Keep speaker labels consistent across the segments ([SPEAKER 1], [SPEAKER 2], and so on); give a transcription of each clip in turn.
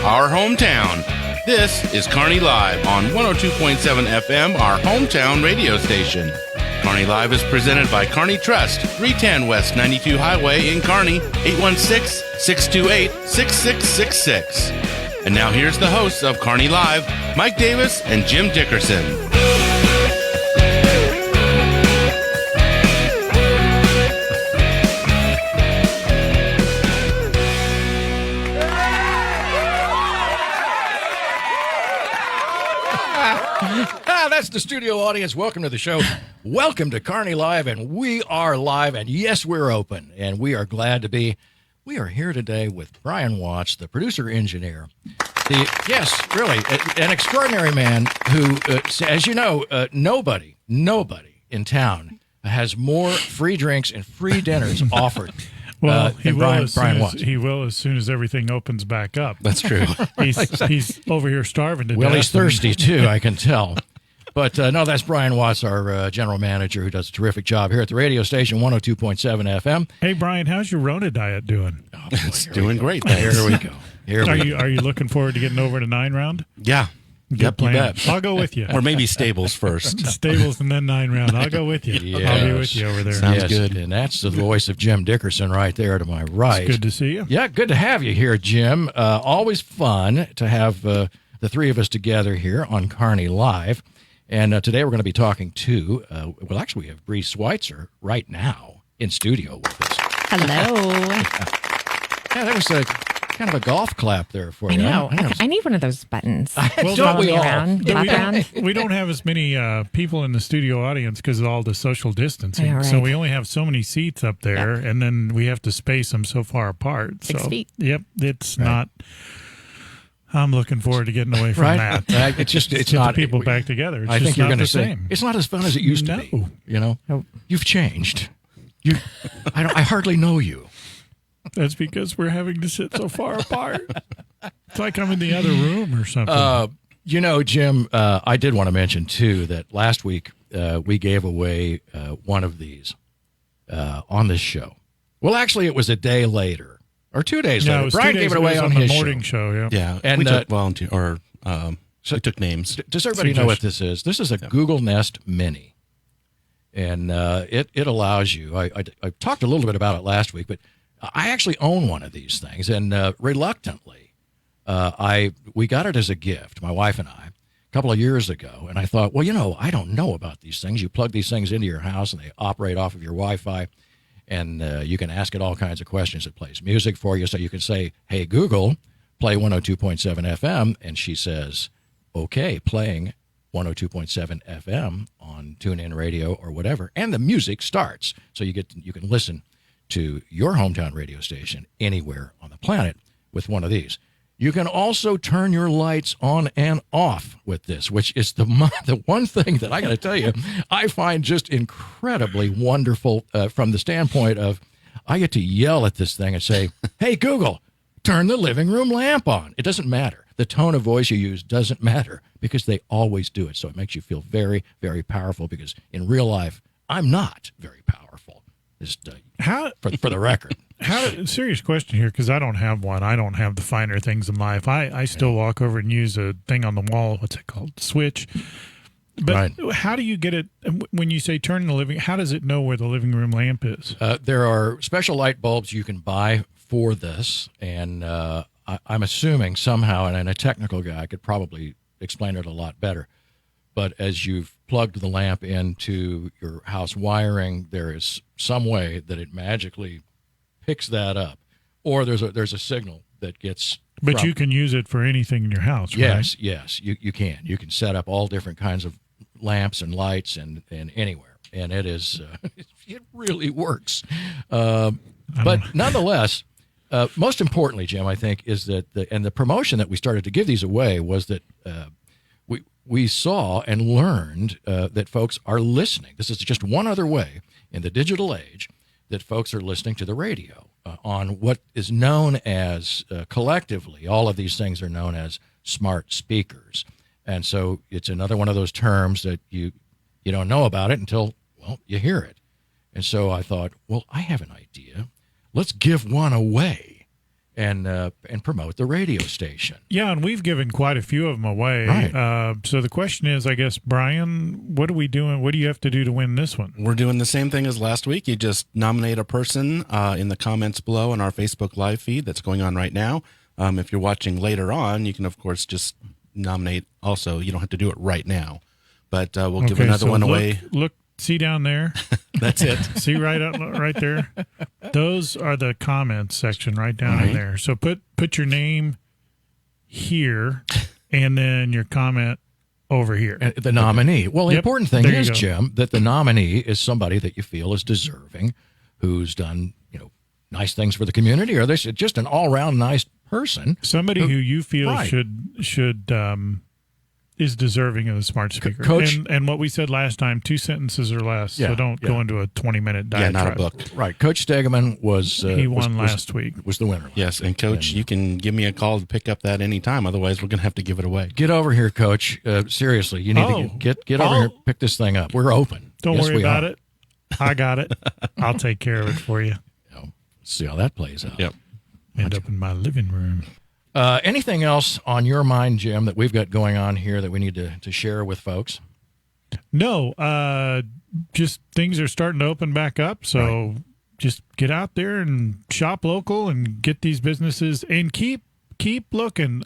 [SPEAKER 1] our hometown. This is Kearney Live on 102.7 FM, our hometown radio station. Kearney Live is presented by Kearney Trust, 310 West 92 Highway in Kearney, 816-628-6666. And now here's the hosts of Kearney Live, Mike Davis and Jim Dickerson.
[SPEAKER 2] That's the studio audience. Welcome to the show. Welcome to Kearney Live, and we are live, and yes, we're open, and we are glad to be. We are here today with Brian Watts, the producer-engineer. Yes, really, an extraordinary man who, as you know, nobody in town has more free drinks and free dinners offered.
[SPEAKER 3] Well,
[SPEAKER 2] Brian Watts.
[SPEAKER 3] He will as soon as everything opens back up.
[SPEAKER 1] That's true.
[SPEAKER 3] He's over here starving to death.
[SPEAKER 2] Well, he's thirsty, too, I can tell. But no, that's Brian Watts, our general manager, who does a terrific job here at the radio station, 102.7 FM.
[SPEAKER 3] Hey, Brian, how's your Rona diet doing?
[SPEAKER 1] Oh, boy, it's doing great. Thanks.
[SPEAKER 2] Here we go.
[SPEAKER 3] Are you looking forward to getting over to 9 round?
[SPEAKER 1] Yeah.
[SPEAKER 3] Good plan. I'll go with you.
[SPEAKER 1] Or maybe stables first.
[SPEAKER 3] Stables and then 9 round. I'll go with you.
[SPEAKER 2] Yes.
[SPEAKER 3] I'll be with you over there.
[SPEAKER 1] Sounds good.
[SPEAKER 2] And that's the voice of Jim Dickerson right there to my right.
[SPEAKER 3] It's good to see you.
[SPEAKER 2] Yeah, good to have you here, Jim. Always fun to have the three of us together here on Kearney Live. And today we're going to be talking to, well, actually, we have Bree Switzer right now in studio with us.
[SPEAKER 4] Hello.
[SPEAKER 2] Yeah, that was kind of a golf clap there for you.
[SPEAKER 4] I know. I need one of those buttons.
[SPEAKER 2] Well, don't we all?
[SPEAKER 4] Around.
[SPEAKER 3] We don't have as many people in the studio audience because of all the social distancing.
[SPEAKER 4] Yeah, right.
[SPEAKER 3] So we only have so many seats up there, and then we have to space them so far apart.
[SPEAKER 4] 6 feet.
[SPEAKER 3] Yep, it's not... I'm looking forward to getting away from that.
[SPEAKER 2] It's not
[SPEAKER 3] people back together.
[SPEAKER 2] I think you're going to say
[SPEAKER 3] same.
[SPEAKER 2] it's not as fun as it used to be. You know, You've changed. I hardly know you.
[SPEAKER 3] That's because we're having to sit so far apart. It's like I'm in the other room or something.
[SPEAKER 2] You know, Jim, I did want to mention too that last week we gave away one of these on this show. Well, actually, it was a day later. Or 2 days later. Brian gave it away on his
[SPEAKER 3] the morning show.
[SPEAKER 1] Yeah,
[SPEAKER 2] and
[SPEAKER 1] we took volunteer we took names.
[SPEAKER 2] Does everybody know what this is? This is a Google Nest Mini, and it allows you. I talked a little bit about it last week, but I actually own one of these things, and reluctantly, we got it as a gift, my wife and I, a couple of years ago, and I thought, well, I don't know about these things. You plug these things into your house, and they operate off of your Wi-Fi. And you can ask it all kinds of questions. It plays music for you. So you can say, hey, Google, play 102.7 FM. And she says, okay, playing 102.7 FM on TuneIn Radio or whatever. And the music starts. So you can listen to your hometown radio station anywhere on the planet with one of these. You can also turn your lights on and off with this, which is the one thing that I got to tell you, I find just incredibly wonderful from the standpoint of I get to yell at this thing and say, hey, Google, turn the living room lamp on. It doesn't matter. The tone of voice you use doesn't matter because they always do it. So it makes you feel very, very powerful because in real life, I'm not very powerful. Just for the record.
[SPEAKER 3] Serious question here, because I don't have one. I don't have the finer things in life. I still walk over and use a thing on the wall. What's it called? Switch. But how do you get it when you say turn the living? How does it know where the living room lamp is?
[SPEAKER 2] There are special light bulbs you can buy for this, and I'm assuming somehow, and a technical guy could probably explain it a lot better. But as you've plugged the lamp into your house wiring, there is some way that it magically picks that up, or there's a signal that gets.
[SPEAKER 3] But you can use it for anything in your house, right?
[SPEAKER 2] Yes, you can. You can set up all different kinds of lamps and lights and anywhere, and it is it really works. But nonetheless, most importantly, Jim, I think is that the promotion that we started to give these away was that we saw and learned that folks are listening. This is just one other way in the digital age that folks are listening to the radio on what is known as collectively, all of these things are known as smart speakers. And so it's another one of those terms that you don't know about it until, well, you hear it. And so I thought, well, I have an idea. Let's give one away. and promote the radio station.
[SPEAKER 3] Yeah, and we've given quite a few of them away.
[SPEAKER 2] Right.
[SPEAKER 3] So the question is, I guess, Brian, what are we doing? What do you have to do to win this one?
[SPEAKER 1] We're doing the same thing as last week. You just nominate a person in the comments below on our Facebook live feed that's going on right now. If you're watching later on, you can, of course, just nominate also. You don't have to do it right now. But we'll give another one away.
[SPEAKER 3] Look, see down there.
[SPEAKER 1] That's it.
[SPEAKER 3] See right there. Those are the comments section right down in there. So put your name here and then your comment over here.
[SPEAKER 2] The nominee. Well, the important thing is, Jim, that the nominee is somebody that you feel is deserving, who's done, nice things for the community, or this is just an all-around nice person.
[SPEAKER 3] Somebody who you feel should is deserving of the smart speaker.
[SPEAKER 2] Coach,
[SPEAKER 3] and what we said last time, 2 sentences or less. So don't go into a 20-minute diatribe.
[SPEAKER 1] Yeah, not a book.
[SPEAKER 2] Right. Coach Stegeman was
[SPEAKER 3] he won last week.
[SPEAKER 2] Was the winner.
[SPEAKER 1] Yes, and Coach, you can give me a call to pick up that anytime. Otherwise, we're going to have to give it away.
[SPEAKER 2] Get over here, Coach. Seriously, you need to get over here, pick this thing up. We're open.
[SPEAKER 3] Don't worry about it. I got it. I'll take care of it for you.
[SPEAKER 2] See how that plays out.
[SPEAKER 1] Yep.
[SPEAKER 3] End up in my living room.
[SPEAKER 2] Anything else on your mind, Jim, that we've got going on here that we need to share with folks?
[SPEAKER 3] No, just things are starting to open back up. So just get out there and shop local and get these businesses and keep looking.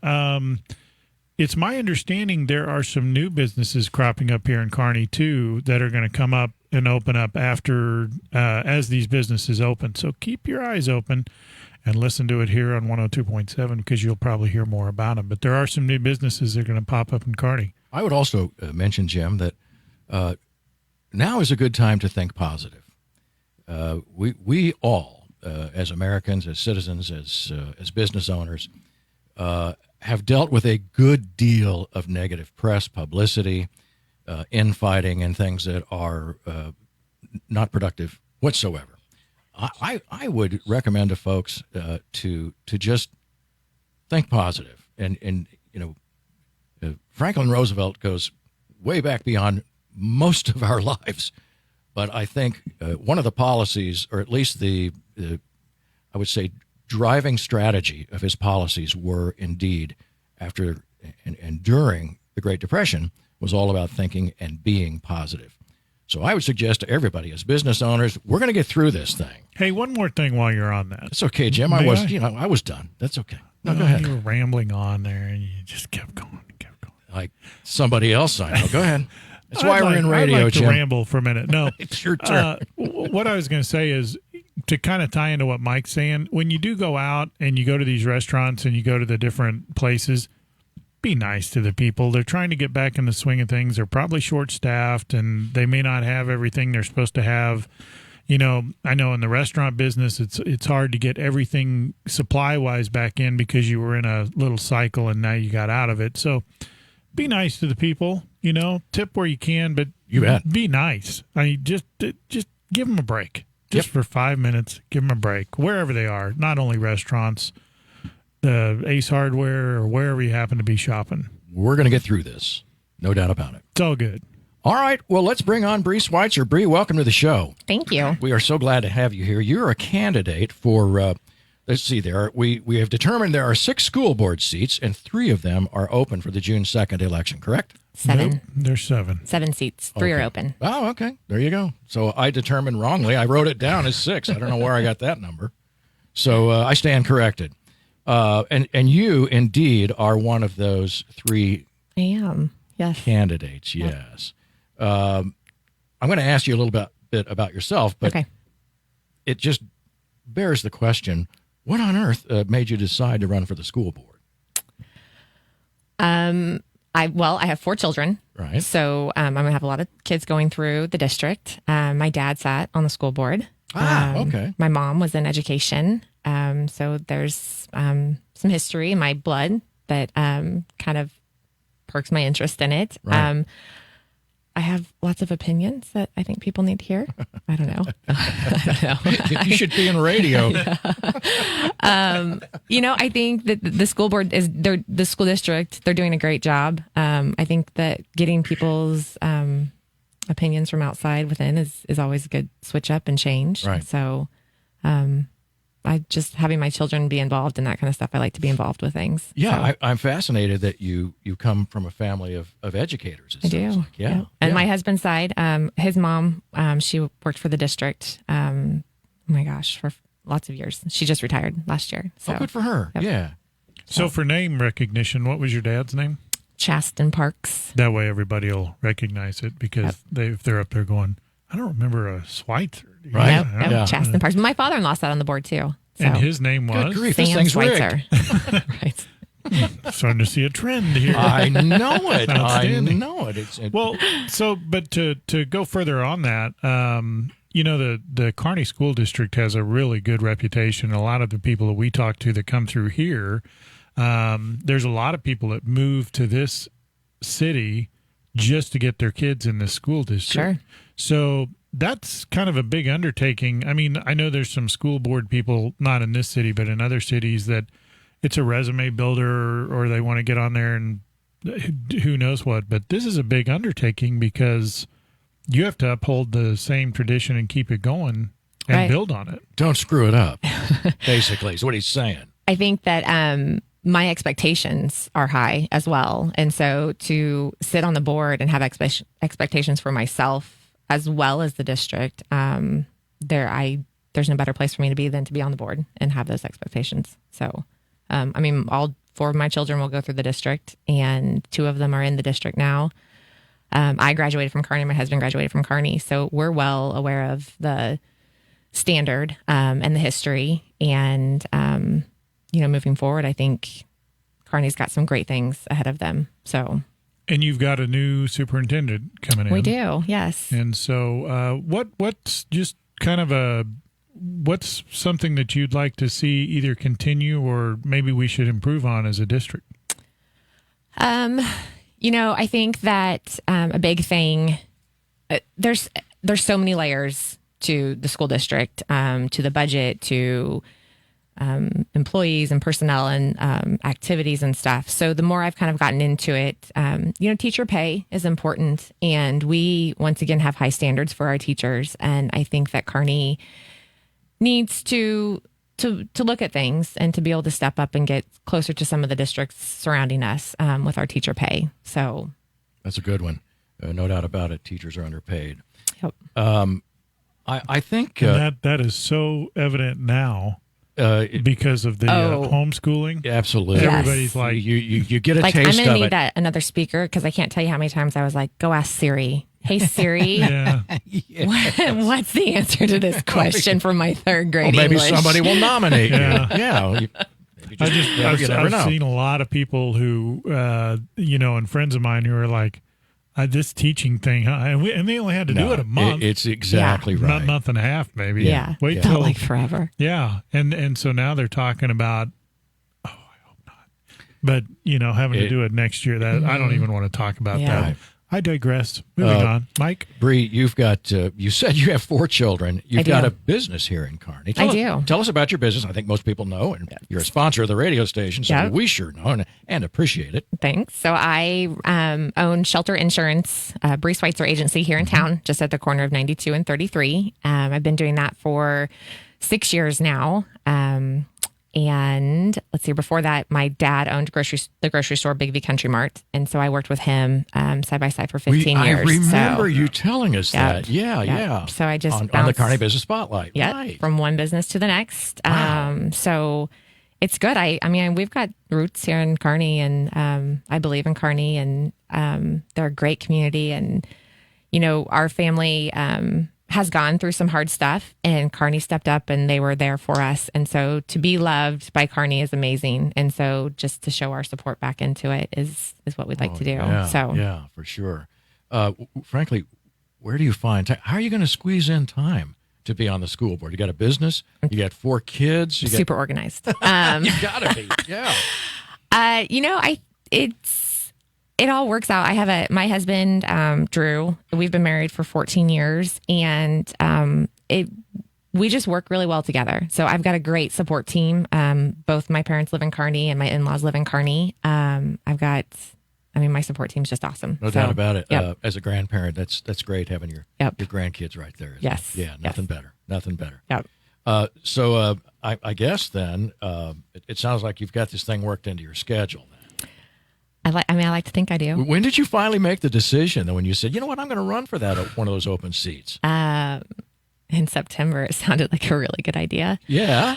[SPEAKER 3] It's my understanding there are some new businesses cropping up here in Kearney, too, that are going to come up and open up after as these businesses open. So keep your eyes open and listen to it here on 102.7 because you'll probably hear more about them. But there are some new businesses that are going to pop up in Kearney.
[SPEAKER 2] I would also mention, Jim, that now is a good time to think positive. We all, as Americans, as citizens, as business owners, have dealt with a good deal of negative press, publicity, infighting, and things that are not productive whatsoever. I would recommend to folks to just think positive. And Franklin Roosevelt goes way back beyond most of our lives. But I think one of the policies, or at least the I would say, driving strategy of his policies were indeed after and during the Great Depression was all about thinking and being positive. So I would suggest to everybody as business owners, we're going to get through this thing.
[SPEAKER 3] Hey, one more thing while you're on that.
[SPEAKER 2] It's okay, Jim. I was done. That's okay. No, go ahead.
[SPEAKER 3] You were rambling on there and you just kept going.
[SPEAKER 2] Like somebody else I know. Go ahead. That's why we're in radio,
[SPEAKER 3] I'd like
[SPEAKER 2] Jim.
[SPEAKER 3] to ramble for a minute. No.
[SPEAKER 2] It's your turn.
[SPEAKER 3] What I was going to say is to kind of tie into what Mike's saying, when you do go out and you go to these restaurants and you go to the different places, be nice to the people. They're trying to get back in the swing of things. They're probably short-staffed and they may not have everything they're supposed to have. I know in the restaurant business, it's hard to get everything supply-wise back in because you were in a little cycle and now you got out of it. So be nice to the people, tip where you can, but
[SPEAKER 2] you bet.
[SPEAKER 3] Be nice. I mean, just give them a break. Just for 5 minutes, give them a break, wherever they are, not only restaurants, the Ace Hardware, or wherever you happen to be shopping.
[SPEAKER 2] We're going to get through this. No doubt about it.
[SPEAKER 3] It's all good.
[SPEAKER 2] All right. Well, let's bring on Bree Switzer. Bree, welcome to the show.
[SPEAKER 4] Thank you.
[SPEAKER 2] We are so glad to have you here. You're a candidate for, let's see there. We have determined there are 6 school board seats, and 3 of them are open for the June 2nd election, correct?
[SPEAKER 4] 7.
[SPEAKER 3] Nope, there's 7.
[SPEAKER 4] 7 seats. 3 are open.
[SPEAKER 2] Oh, okay. There you go. So I determined wrongly. I wrote it down as 6. I don't know where I got that number. So I stand corrected. And you indeed are one of those 3
[SPEAKER 4] I am. Yes.
[SPEAKER 2] candidates. Yes. I'm going to ask you a little bit about yourself, but it just bears the question, what on earth made you decide to run for the school board?
[SPEAKER 4] I have 4 children.
[SPEAKER 2] Right.
[SPEAKER 4] So I'm going to have a lot of kids going through the district. My dad sat on the school board.
[SPEAKER 2] Okay.
[SPEAKER 4] My mom was in education. So there's some history in my blood that kind of perks my interest in it.
[SPEAKER 2] Right.
[SPEAKER 4] I have lots of opinions that I think people need to hear. I don't know. I don't know.
[SPEAKER 2] You should be in radio.
[SPEAKER 4] I think that the school board the school district, they're doing a great job. I think that getting people's opinions from outside within is always a good switch up and change.
[SPEAKER 2] Right.
[SPEAKER 4] So I I just having my children be involved in that kind of stuff. I like to be involved with things.
[SPEAKER 2] Yeah,
[SPEAKER 4] So,
[SPEAKER 2] I'm fascinated that you come from a family of educators.
[SPEAKER 4] I do.
[SPEAKER 2] Like. Yeah.
[SPEAKER 4] And my husband's side, his mom, she worked for the district. Oh my gosh, for lots of years. She just retired last year. So
[SPEAKER 2] good for her.
[SPEAKER 4] Yep.
[SPEAKER 2] Yeah.
[SPEAKER 3] So for name recognition, what was your dad's name?
[SPEAKER 4] Chasten Parks.
[SPEAKER 3] That way everybody will recognize it because if they're up there going, I don't remember a Schweitzer.
[SPEAKER 2] Right.
[SPEAKER 4] Yep,
[SPEAKER 3] Yeah.
[SPEAKER 2] Yeah.
[SPEAKER 4] Chasten Parks. My father-in-law sat on the board too. So.
[SPEAKER 3] And his name
[SPEAKER 2] Good
[SPEAKER 3] was?
[SPEAKER 2] grief, this
[SPEAKER 4] Sam
[SPEAKER 2] thing's rigged.
[SPEAKER 4] Switzer. Right.
[SPEAKER 3] Starting to see a trend here.
[SPEAKER 2] I know it. I
[SPEAKER 3] Outstanding.
[SPEAKER 2] know it.
[SPEAKER 3] Well, but to go further on that, the Kearney School District has a really good reputation. A lot of the people that we talk to that come through here, there's a lot of people that move to this city just to get their kids in the school district.
[SPEAKER 4] Sure.
[SPEAKER 3] So that's kind of a big undertaking. I mean, I know there's some school board people, not in this city, but in other cities, that it's a resume builder or they want to get on there and who knows what. But this is a big undertaking because you have to uphold the same tradition and keep it going and
[SPEAKER 4] Right.
[SPEAKER 3] build on it.
[SPEAKER 2] Don't screw it up, basically, is what he's saying.
[SPEAKER 4] I think that my expectations are high as well. And so to sit on the board and have expectations for myself as well as the district, there's no better place for me to be than to be on the board and have those expectations. So, all 4 of my children will go through the district, and 2 of them are in the district now. I graduated from Kearney. My husband graduated from Kearney. So we're well aware of the standard and the history. And, moving forward, I think Kearney's got some great things ahead of them. So,
[SPEAKER 3] And you've got a new superintendent coming in.
[SPEAKER 4] we do, yes.
[SPEAKER 3] And so what's just kind of what's something that you'd like to see either continue or maybe we should improve on as a district?
[SPEAKER 4] I think that a big thing, there's so many layers to the school district, to the budget, to employees and personnel and activities and stuff. So the more I've kind of gotten into it, teacher pay is important. And we, once again, have high standards for our teachers. And I think that Kearney needs to look at things and to be able to step up and get closer to some of the districts surrounding us with our teacher pay. So
[SPEAKER 2] That's a good one. No doubt about it. Teachers are underpaid.
[SPEAKER 4] Yep.
[SPEAKER 2] I think
[SPEAKER 3] And that is so evident now because of the homeschooling.
[SPEAKER 2] Absolutely.
[SPEAKER 4] Yes.
[SPEAKER 3] Everybody's like,
[SPEAKER 2] you get a
[SPEAKER 4] I'm
[SPEAKER 2] taste
[SPEAKER 4] gonna
[SPEAKER 2] of
[SPEAKER 4] need
[SPEAKER 2] it.
[SPEAKER 4] that another speaker because I can't tell you how many times I was like, go ask Siri. Hey Siri,
[SPEAKER 3] yeah.
[SPEAKER 4] what's the answer to this question from my 3rd grade
[SPEAKER 2] Well, maybe
[SPEAKER 4] English?
[SPEAKER 2] somebody will nominate
[SPEAKER 3] Yeah.
[SPEAKER 2] you. Yeah.
[SPEAKER 3] I've seen a lot of people who, and friends of mine who are like, this teaching thing, huh? And they only had to do it a month.
[SPEAKER 2] It's exactly
[SPEAKER 3] Not
[SPEAKER 2] right.
[SPEAKER 3] a month and a half, maybe.
[SPEAKER 4] Yeah.
[SPEAKER 3] Wait
[SPEAKER 4] Felt
[SPEAKER 3] till
[SPEAKER 4] like forever.
[SPEAKER 3] Yeah. And so now they're talking about, I hope not. But, having to do it next year, that I don't even want to talk about
[SPEAKER 4] Yeah.
[SPEAKER 3] that. I digress. Moving on. Mike?
[SPEAKER 2] Bree, you've got, you said you have 4 children. You've
[SPEAKER 4] do.
[SPEAKER 2] got a business here in Kearney.
[SPEAKER 4] I do.
[SPEAKER 2] Tell us about your business. I think most people know, and you're a sponsor of the radio station, so
[SPEAKER 4] Yep.
[SPEAKER 2] we sure know and appreciate it.
[SPEAKER 4] Thanks. So I own Shelter Insurance, Bree Switzer agency here in town, just at the corner of 92 and 33. I've been doing that for 6 years now. And let's see, before that, my dad owned the grocery store, Big V Country Mart. And so I worked with him side by side for 15 years.
[SPEAKER 2] I remember
[SPEAKER 4] So,
[SPEAKER 2] you telling us
[SPEAKER 4] Yep.
[SPEAKER 2] that. Yeah.
[SPEAKER 4] So I just
[SPEAKER 2] on the
[SPEAKER 4] bounced-
[SPEAKER 2] Kearney Business Spotlight.
[SPEAKER 4] Yeah,
[SPEAKER 2] Right.
[SPEAKER 4] from one business to the next.
[SPEAKER 2] Wow.
[SPEAKER 4] So it's good. I mean, we've got roots here in Kearney, and I believe in Kearney, and they're a great community. And our family has gone through some hard stuff, and Kearney stepped up, and they were there for us. And so to be loved by Kearney is amazing. And so just to show our support back into it is what we'd like to do.
[SPEAKER 2] Yeah, for sure. Frankly, where do you find time? How are you going to squeeze in time to be on the school board? You got a business, you got 4 kids, you
[SPEAKER 4] Super organized.
[SPEAKER 2] you got to be. Yeah.
[SPEAKER 4] It all works out. I have my husband, Drew. We've been married for 14 years, and we just work really well together. So I've got a great support team. Both my parents live in Kearney, and my in-laws live in Kearney. My support team's just awesome.
[SPEAKER 2] No doubt about it.
[SPEAKER 4] Yep.
[SPEAKER 2] As a grandparent, that's great having your grandkids right there.
[SPEAKER 4] Yes.
[SPEAKER 2] Yeah, nothing better. Nothing better.
[SPEAKER 4] Yep.
[SPEAKER 2] So I guess then it sounds like you've got this thing worked into your schedule.
[SPEAKER 4] I like to think I do.
[SPEAKER 2] When did you finally make the decision? When you said, you know what, I'm going to run for that one of those open seats?
[SPEAKER 4] In September, it sounded like a really good idea.
[SPEAKER 2] Yeah.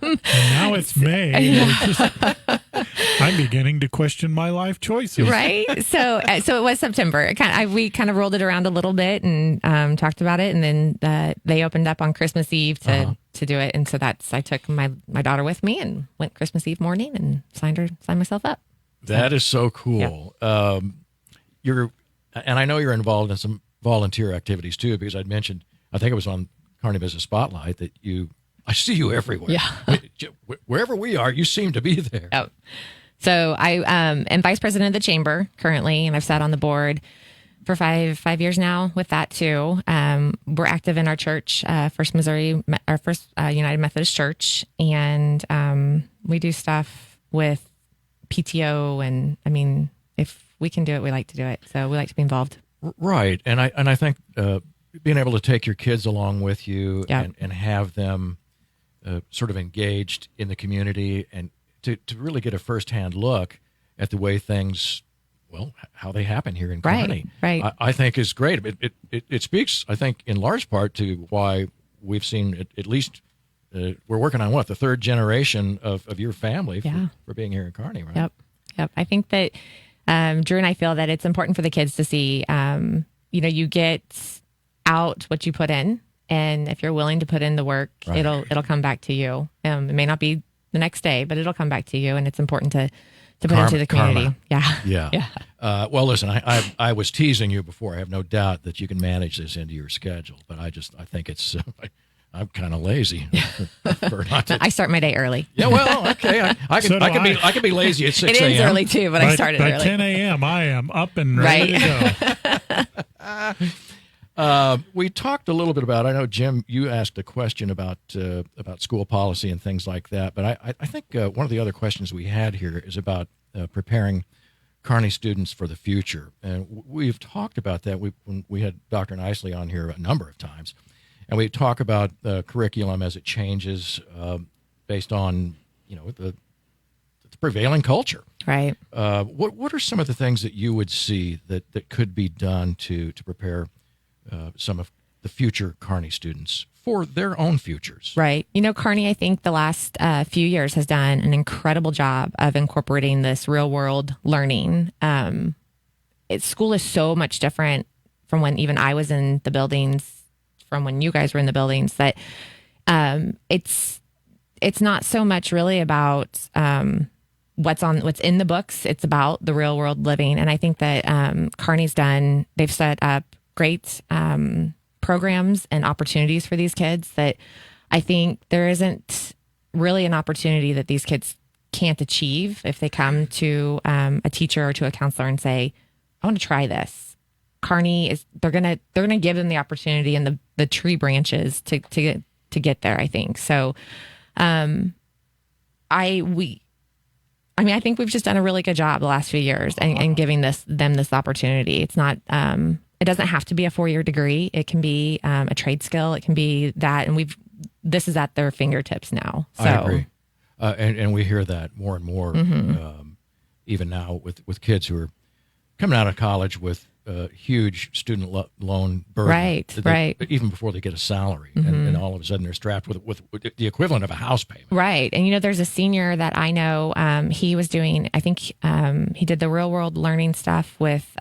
[SPEAKER 3] And now it's May. I'm beginning to question my life choices.
[SPEAKER 4] Right. So it was September. We kind of rolled it around a little bit and talked about it, and then they opened up on Christmas Eve to do it, and so I took my daughter with me and went Christmas Eve morning and signed myself up.
[SPEAKER 2] That is so cool.
[SPEAKER 4] Yeah.
[SPEAKER 2] And I know you're involved in some volunteer activities too, because I'd mentioned, I think it was on Kearney Business Spotlight, that I see you everywhere.
[SPEAKER 4] Yeah.
[SPEAKER 2] Wherever we are, you seem to be there.
[SPEAKER 4] Oh. So I am vice president of the chamber currently, and I've sat on the board for five years now with that too. We're active in our church, First United Methodist Church, and we do stuff with PTO, and I mean, if we can do it, we like to do it. So we like to be involved.
[SPEAKER 2] Right, and I think being able to take your kids along with you and have them sort of engaged in the community, and to really get a firsthand look at the way things, how they happen here in Kearney,
[SPEAKER 4] right.
[SPEAKER 2] I think is great. It speaks, I think, in large part to why we've seen at least we're working on the third generation of your family for being here in Kearney, right?
[SPEAKER 4] Yep. I think that Drew and I feel that it's important for the kids to see, you get out what you put in, and if you're willing to put in the work, it'll come back to you. It may not be the next day, but it'll come back to you, and it's important to put into the community.
[SPEAKER 2] Karma.
[SPEAKER 4] Yeah.
[SPEAKER 2] Well, listen, I was teasing you before. I have no doubt that you can manage this into your schedule, but I think it's I'm kind of lazy.
[SPEAKER 4] I start my day early.
[SPEAKER 2] Yeah, well, okay. I can be lazy at 6 a.m.
[SPEAKER 4] It ends early too, but I started early.
[SPEAKER 3] By 10 a.m., I am up and ready to
[SPEAKER 2] go. We talked a little bit about, I know, Jim, you asked a question about school policy and things like that, but I think one of the other questions we had here is about preparing Kearney students for the future. And we've talked about that. We had Dr. Nicely on here a number of times. And we talk about the curriculum as it changes based on, the prevailing culture.
[SPEAKER 4] Right.
[SPEAKER 2] What are some of the things that you would see that could be done to prepare some of the future Kearney students for their own futures?
[SPEAKER 4] Right. Kearney, I think the last few years has done an incredible job of incorporating this real world learning. School is so much different from when even I was in the buildings, from when you guys were in the buildings, that it's not so much really about what's in the books. It's about the real world living. And I think that they've set up great programs and opportunities for these kids that I think there isn't really an opportunity that these kids can't achieve if they come to a teacher or to a counselor and say, I want to try this. Kearney they're gonna give them the opportunity and the tree branches to get there, I think. So I think we've just done a really good job the last few years and giving them this opportunity. It's not it doesn't have to be a 4-year degree. It can be a trade skill. It can be that, and this is at their fingertips now. So.
[SPEAKER 2] I agree. And we hear that more and more, even now with kids who are coming out of college with huge student loan burden.
[SPEAKER 4] Right.
[SPEAKER 2] Even before they get a salary, and all of a sudden they're strapped with the equivalent of a house payment.
[SPEAKER 4] Right. And there's a senior that I know. He was doing, I think he did the real world learning stuff with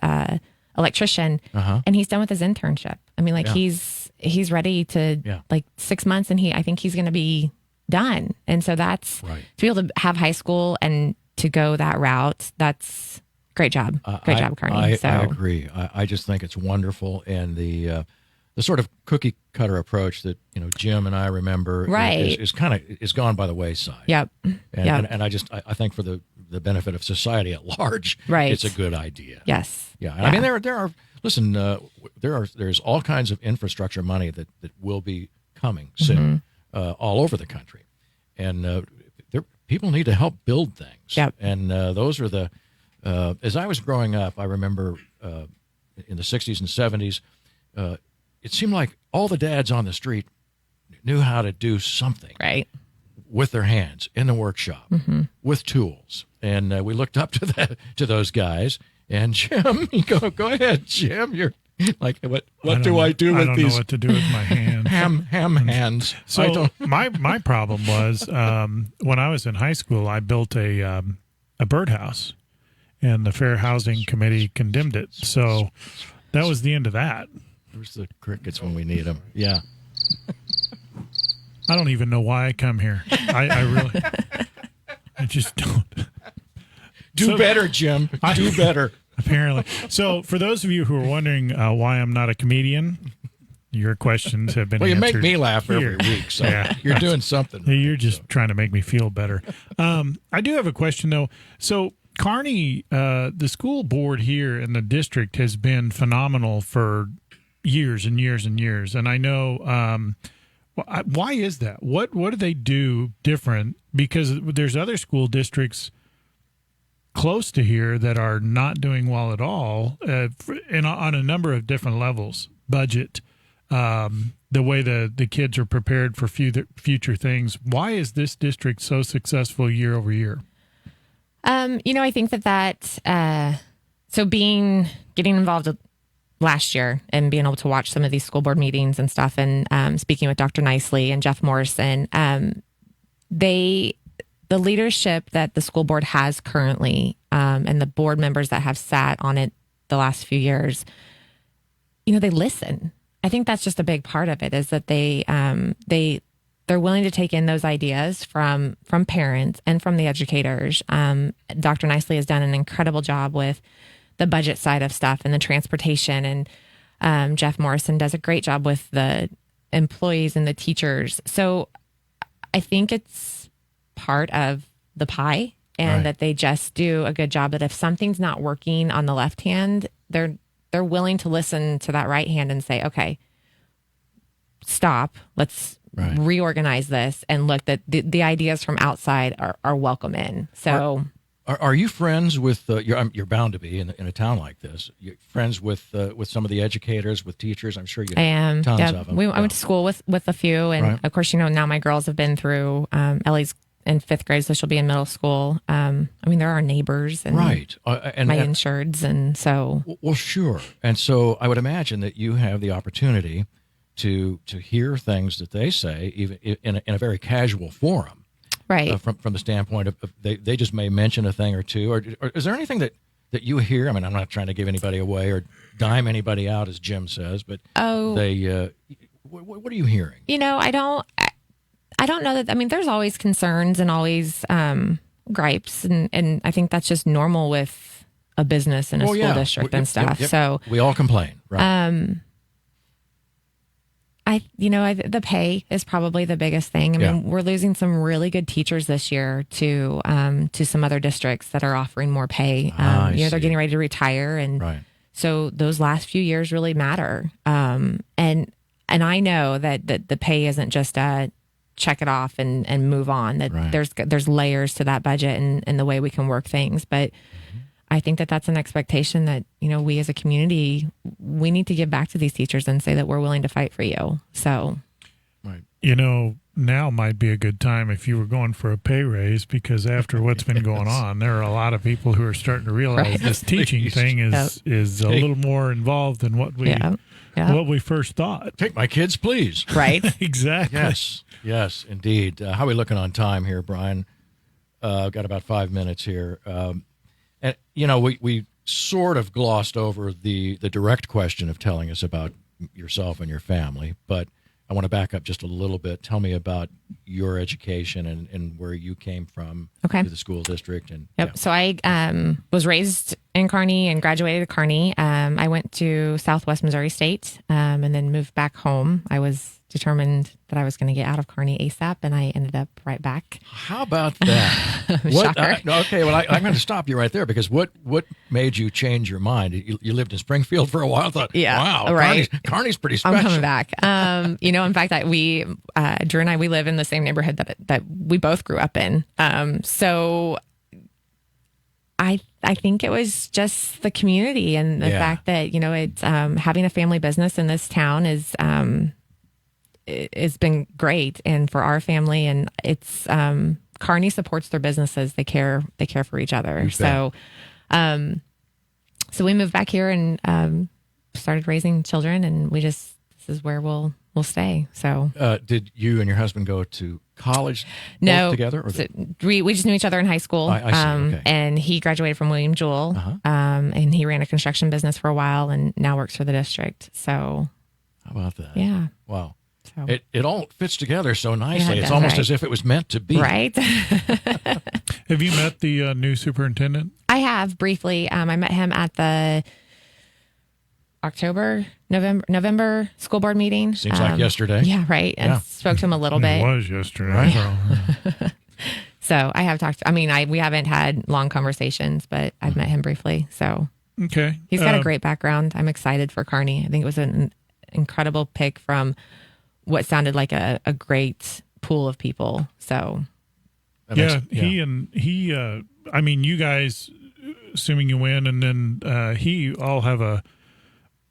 [SPEAKER 4] electrician, and he's done with his internship. I mean, he's ready to 6 months, and I think he's going to be done. And so that's to be able to have high school and to go that route. That's great job. Great job, Kearney.
[SPEAKER 2] I agree. I just think it's wonderful, and the sort of cookie cutter approach that Jim and I remember is gone by the wayside.
[SPEAKER 4] Yep.
[SPEAKER 2] And I think for the benefit of society at large, it's a good idea.
[SPEAKER 4] Yes.
[SPEAKER 2] Yeah. And I mean, there are. Listen, there's all kinds of infrastructure money that will be coming soon all over the country, and people need to help build things.
[SPEAKER 4] Yep.
[SPEAKER 2] And those are the. As I was growing up, I remember in the 60s and 70s, it seemed like all the dads on the street knew how to do something
[SPEAKER 4] Right.
[SPEAKER 2] with their hands in the workshop with tools. And we looked up to those guys. And Jim, go ahead, Jim. You're like, what do I do with these?
[SPEAKER 3] I don't know what to do with my hands.
[SPEAKER 2] Ham hands.
[SPEAKER 3] So my problem was when I was in high school, I built a birdhouse, and the Fair Housing Committee condemned it. So that was the end of that.
[SPEAKER 2] There's the crickets when we need them. Yeah.
[SPEAKER 3] I don't even know why I come here. I just don't.
[SPEAKER 2] Do better, Jim. Do better.
[SPEAKER 3] Apparently. So for those of you who are wondering why I'm not a comedian, your questions have been answered.
[SPEAKER 2] Well, you make me laugh every week, so you're doing something.
[SPEAKER 3] You're just trying to make me feel better. I do have a question, though. So Kearney, the school board here in the district has been phenomenal for years and years and years. And I know why is that? What do they do different? Because there's other school districts close to here that are not doing well at all, and on a number of different levels. Budget, the way the kids are prepared for future things. Why is this district so successful year over year?
[SPEAKER 4] I think so getting involved last year and being able to watch some of these school board meetings and stuff, and speaking with Dr. Nicely and Jeff Morrison, the leadership that the school board has currently, and the board members that have sat on it the last few years, they listen. I think that's just a big part of it, is that they're willing to take in those ideas from parents and from the educators. Dr. Nicely has done an incredible job with the budget side of stuff and the transportation, and Jeff Morrison does a great job with the employees and the teachers. So I think it's part of the pie, and that they just do a good job, that if something's not working on the left hand, they're willing to listen to that right hand and say, okay, stop, let's reorganize this, and look, that the ideas from outside are welcome in. So
[SPEAKER 2] are you friends with you're bound to be in a town like this, you're friends with some of the educators, with teachers? I'm sure you have tons of them.
[SPEAKER 4] I went to school with a few, and of course, now my girls have been through Ellie's in 5th grade, so she'll be in middle school. There are neighbors and my insureds, and so.
[SPEAKER 2] Well, sure. And so I would imagine that you have the opportunity to hear things that they say, even in a very casual forum,
[SPEAKER 4] right?
[SPEAKER 2] From the standpoint of they just may mention a thing or two, or is there anything that you hear? I mean, I'm not trying to give anybody away or dime anybody out, as Jim says, but what are you hearing?
[SPEAKER 4] I don't know that. I mean, there's always concerns and always gripes, and I think that's just normal with a business and a school district and stuff.
[SPEAKER 2] Yep.
[SPEAKER 4] So
[SPEAKER 2] we all complain, right?
[SPEAKER 4] The pay is probably the biggest thing. I mean, we're losing some really good teachers this year to some other districts that are offering more pay. They're getting ready to retire, and so those last few years really matter. And I know that the pay isn't just a check it off and move on. That there's layers to that budget and the way we can work things. But I think that's an expectation that, we as a community, we need to give back to these teachers and say that we're willing to fight for you. So,
[SPEAKER 3] now might be a good time if you were going for a pay raise, because after what's been going on, there are a lot of people who are starting to realize this teaching thing is a little more involved than what we first thought.
[SPEAKER 2] Take my kids, please.
[SPEAKER 4] Right.
[SPEAKER 3] Exactly.
[SPEAKER 2] Yes, indeed. How are we looking on time here, Brian? I've got about 5 minutes here. And, we sort of glossed over the direct question of telling us about yourself and your family, but I want to back up just a little bit. Tell me about your education and where you came from to the school district.
[SPEAKER 4] So I was raised in Kearney and graduated at Kearney. I went to Southwest Missouri State and then moved back home. I was determined that I was going to get out of Kearney ASAP, and I ended up right back.
[SPEAKER 2] How about that?
[SPEAKER 4] Shocker.
[SPEAKER 2] I'm going to stop you right there, because what made you change your mind? You lived in Springfield for a while. I thought, wow, right. Kearney's pretty special.
[SPEAKER 4] I'm coming back. In fact, Drew and I, we live in the same neighborhood that we both grew up in. So I think it was just the community and the fact that, it's having a family business in this town is it's been great, and for our family, and it's Kearney supports their businesses. They care for each other. So we moved back here and started raising children, and this is where we'll stay. So
[SPEAKER 2] did you and your husband go to college together? Or
[SPEAKER 4] we just knew each other in high school.
[SPEAKER 2] I see. Okay.
[SPEAKER 4] And he graduated from William Jewell, and he ran a construction business for a while, and now works for the district. So
[SPEAKER 2] how about that?
[SPEAKER 4] Yeah.
[SPEAKER 2] Wow.
[SPEAKER 4] So.
[SPEAKER 2] It all fits together so nicely.
[SPEAKER 4] Yeah,
[SPEAKER 2] it's almost
[SPEAKER 4] right.
[SPEAKER 2] as if it was meant to be.
[SPEAKER 4] Right.
[SPEAKER 3] Have you met the new superintendent?
[SPEAKER 4] I have briefly. I met him at the November school board meeting.
[SPEAKER 2] Seems like yesterday.
[SPEAKER 4] Yeah, right. And spoke to him a little bit.
[SPEAKER 3] It was yesterday.
[SPEAKER 2] Right.
[SPEAKER 4] So I have talked. We haven't had long conversations, but I've met him briefly. So
[SPEAKER 3] okay,
[SPEAKER 4] he's got a great background. I'm excited for Kearney. I think it was an incredible pick from what sounded like a great pool of people. So
[SPEAKER 3] you guys, assuming you win, and then he all have a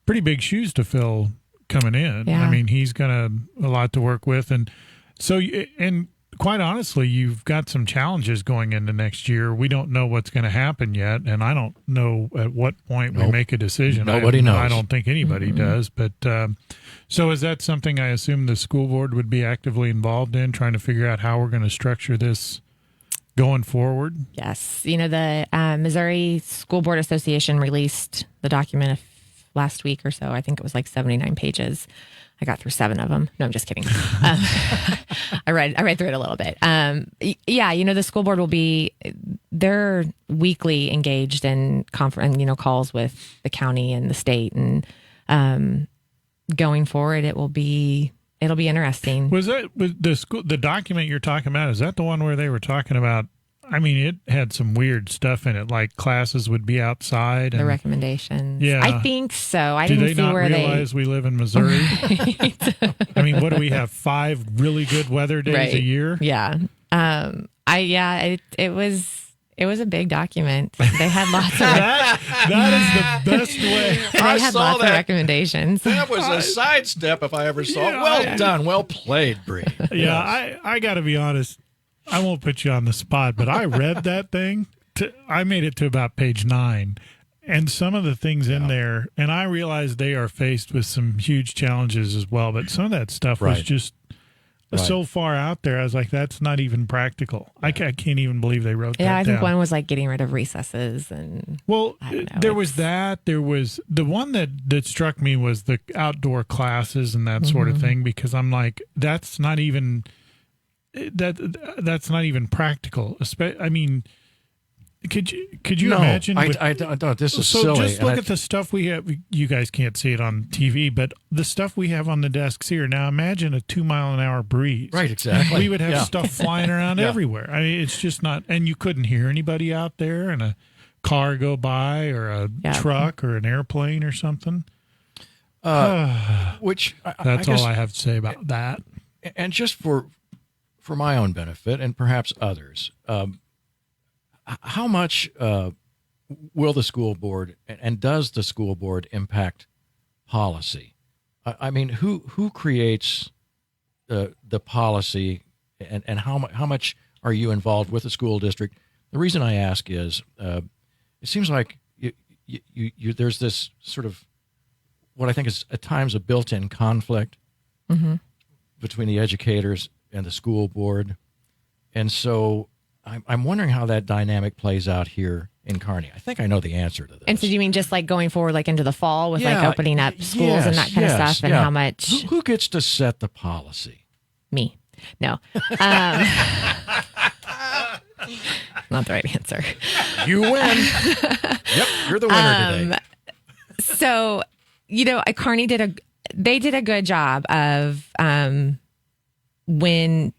[SPEAKER 3] pretty big shoes to fill coming in.
[SPEAKER 4] Yeah.
[SPEAKER 3] I mean, he's got a lot to work with, and so and quite honestly, you've got some challenges going into next year. We don't know what's going to happen yet, and I don't know at what point we make a decision.
[SPEAKER 2] Nobody knows.
[SPEAKER 3] I don't think anybody does. But so is that something I assume the school board would be actively involved in, trying to figure out how we're going to structure this going forward?
[SPEAKER 4] Yes. The Missouri School Board Association released the document last week or so. I think it was like 79 pages. I got through 7 of them. No, I'm just kidding. I read through it a little bit. The school board they're weekly engaged in calls with the county and the state, and going forward, it'll be interesting.
[SPEAKER 3] Was the document you're talking about? Is that the one where they were talking about? I mean, it had some weird stuff in it, like classes would be outside. And,
[SPEAKER 4] the recommendations.
[SPEAKER 3] Yeah.
[SPEAKER 4] I think so. I
[SPEAKER 3] do
[SPEAKER 4] didn't
[SPEAKER 3] they
[SPEAKER 4] see
[SPEAKER 3] not
[SPEAKER 4] where
[SPEAKER 3] realize we live in Missouri? I mean, what do we have? 5 really good weather days a year?
[SPEAKER 4] Yeah. It was a big document. They had lots of
[SPEAKER 3] that is the best way.
[SPEAKER 4] They had lots of recommendations.
[SPEAKER 2] That was a sidestep if I ever saw it. Well done. Well played, Bree.
[SPEAKER 3] Yeah, I got to be honest. I won't put you on the spot, but I read that thing. I made it to about page 9, and some of the things in there, and I realized they are faced with some huge challenges as well. But some of that stuff was just so far out there. I was like, that's not even practical. I can't even believe they wrote that down.
[SPEAKER 4] Yeah, I think one was like getting rid of recesses, and
[SPEAKER 3] there was that. There was the one that struck me was the outdoor classes and that sort of thing, because I'm like, that's not even. That's not even practical. I mean, could you imagine?
[SPEAKER 2] I thought this is
[SPEAKER 3] so
[SPEAKER 2] silly.
[SPEAKER 3] Just look at the stuff we have. You guys can't see it on TV, but the stuff we have on the desks here. Now imagine a 2-mile-an-hour breeze.
[SPEAKER 2] Right, exactly.
[SPEAKER 3] We would have stuff flying around everywhere. I mean, it's just not, and you couldn't hear anybody out there, and a car go by, or a truck, or an airplane, or something.
[SPEAKER 2] That's
[SPEAKER 3] all I have to say about that.
[SPEAKER 2] And just for my own benefit, and perhaps others, how much will the school board and does the school board impact policy? I mean, who creates the policy, and how much are you involved with the school district? The reason I ask is it seems like you there's this sort of what I think is at times a built-in conflict between the educators and the school board. And so I'm wondering how that dynamic plays out here in Kearney. I think I know the answer to this.
[SPEAKER 4] And so do you mean just like going forward, like into the fall with like opening up schools and that kind of stuff, and how much?
[SPEAKER 2] Who gets to set the policy?
[SPEAKER 4] Me. No. Not the right answer.
[SPEAKER 2] You win. Yep, you're the winner today.
[SPEAKER 4] So, Kearney did a good job of when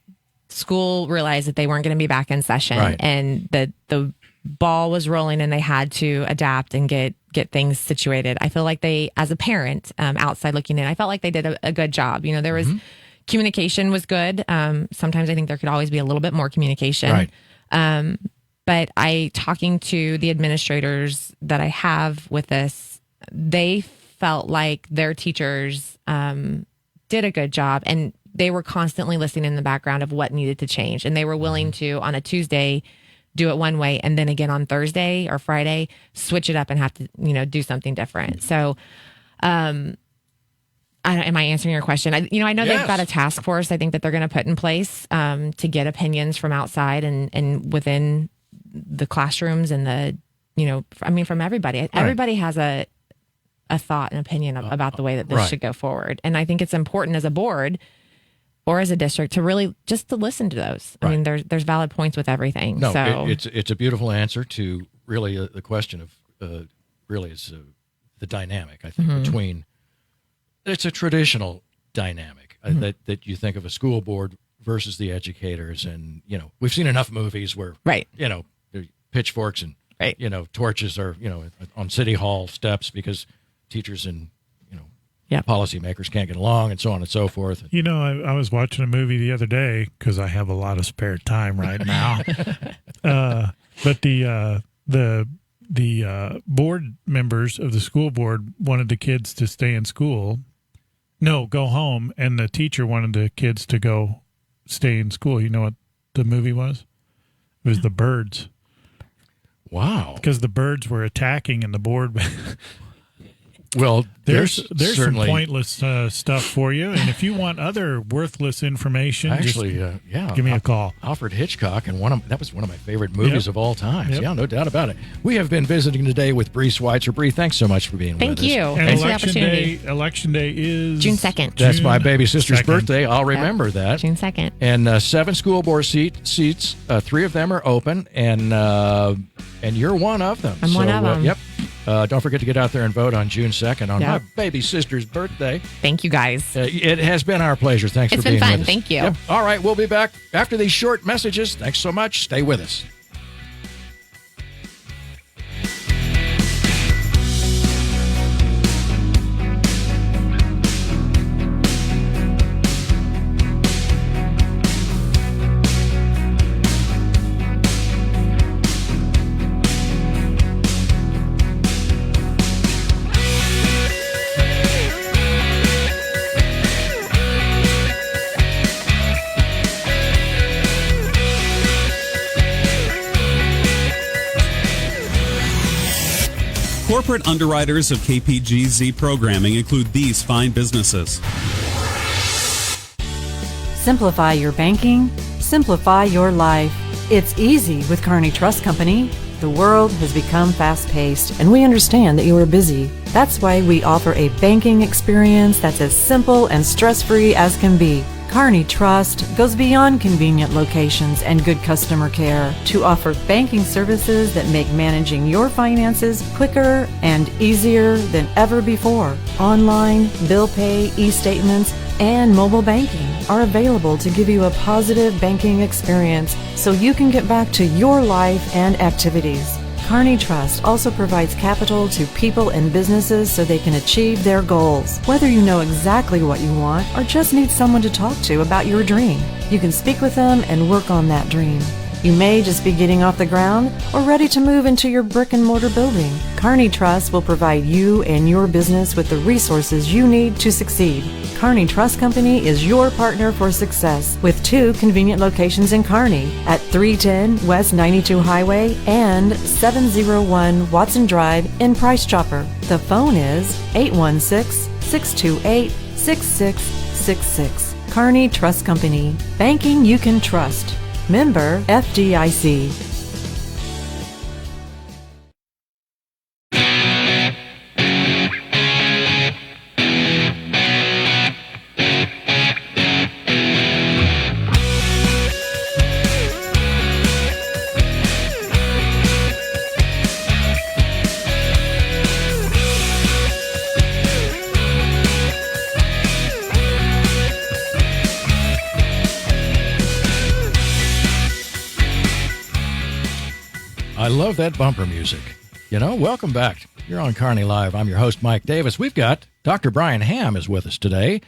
[SPEAKER 4] school realized that they weren't going to be back in session, and that the ball was rolling and they had to adapt and get things situated. I feel like they, as a parent, outside looking in, I felt like they did a good job. There was communication was good. Sometimes I think there could always be a little bit more communication. Right. But talking to the administrators that I have with this, they felt like their teachers did a good job, and they were constantly listening in the background of what needed to change. And they were willing to, on a Tuesday, do it one way, and then again on Thursday or Friday, switch it up and have to, do something different. So, am I answering your question? I know
[SPEAKER 2] Yes.
[SPEAKER 4] they've got a task force, I think, that they're going to put in place to get opinions from outside and within the classrooms and from everybody. Right. Everybody has a thought and opinion about the way that this should go forward. And I think it's important as a board or as a district to really just to listen to those. Right. I mean, there's valid points with everything.
[SPEAKER 2] No,
[SPEAKER 4] so
[SPEAKER 2] it's a beautiful answer to really the question of really is the dynamic, I think, between, it's a traditional dynamic that you think of a school board versus the educators. And, we've seen enough movies where, pitchforks and, torches are, on City Hall steps because teachers and, policymakers can't get along and so on and so forth.
[SPEAKER 3] I was watching a movie the other day because I have a lot of spare time right now. But the board members of the school board wanted the kids to stay in school. No, go home. And the teacher wanted the kids to go stay in school. You know what the movie was? It was The Birds.
[SPEAKER 2] Wow.
[SPEAKER 3] Because the birds were attacking and the board...
[SPEAKER 2] Well,
[SPEAKER 3] there's some pointless stuff for you, and if you want other worthless information,
[SPEAKER 2] actually,
[SPEAKER 3] give me a call.
[SPEAKER 2] Alfred Hitchcock, and that was one of my favorite movies of all time.
[SPEAKER 3] Yep.
[SPEAKER 2] Yeah, no doubt about it. We have been visiting today with Bree Switzer. Bree, thanks so much for being with us.
[SPEAKER 4] Thank you.
[SPEAKER 3] And
[SPEAKER 4] Thanks for the opportunity.
[SPEAKER 3] Election day is
[SPEAKER 4] June 2nd.
[SPEAKER 2] That's my baby sister's
[SPEAKER 3] 2nd.
[SPEAKER 2] birthday. I'll remember that.
[SPEAKER 4] June 2nd.
[SPEAKER 2] And 7 school board seats. 3 of them are open, and you're one of them.
[SPEAKER 4] I'm one of them.
[SPEAKER 2] Yep. Don't forget to get out there and vote on June 2nd on my baby sister's birthday.
[SPEAKER 4] Thank you, guys.
[SPEAKER 2] It has been our pleasure. Thanks for being with us.
[SPEAKER 4] It's been fun. Thank you.
[SPEAKER 2] Yep. All right, we'll be back after these short messages. Thanks so much. Stay with us.
[SPEAKER 5] Corporate underwriters of KPGZ programming include these fine businesses.
[SPEAKER 6] Simplify your banking, simplify your life. It's easy with Kearney Trust Company. The world has become fast-paced, and we understand that you are busy. That's why we offer a banking experience that's as simple and stress-free as can be. Kearney Trust goes beyond convenient locations and good customer care to offer banking services that make managing your finances quicker and easier than ever before. Online, bill pay, e-statements, and mobile banking are available to give you a positive banking experience so you can get back to your life and activities. Kearney Trust also provides capital to people and businesses so they can achieve their goals. Whether you know exactly what you want or just need someone to talk to about your dream, you can speak with them and work on that dream. You may just be getting off the ground or ready to move into your brick and mortar building. Kearney Trust will provide you and your business with the resources you need to succeed. Kearney Trust Company is your partner for success with 2 convenient locations in Kearney at 310 West 92 Highway and 701 Watson Drive in Price Chopper. The phone is 816-628-6666. Kearney Trust Company. Banking you can trust. Member FDIC.
[SPEAKER 2] I love that bumper music. Welcome back. You're on Kearney Live. I'm your host, Mike Davis. We've got Dr. Brian Hamm is with us today,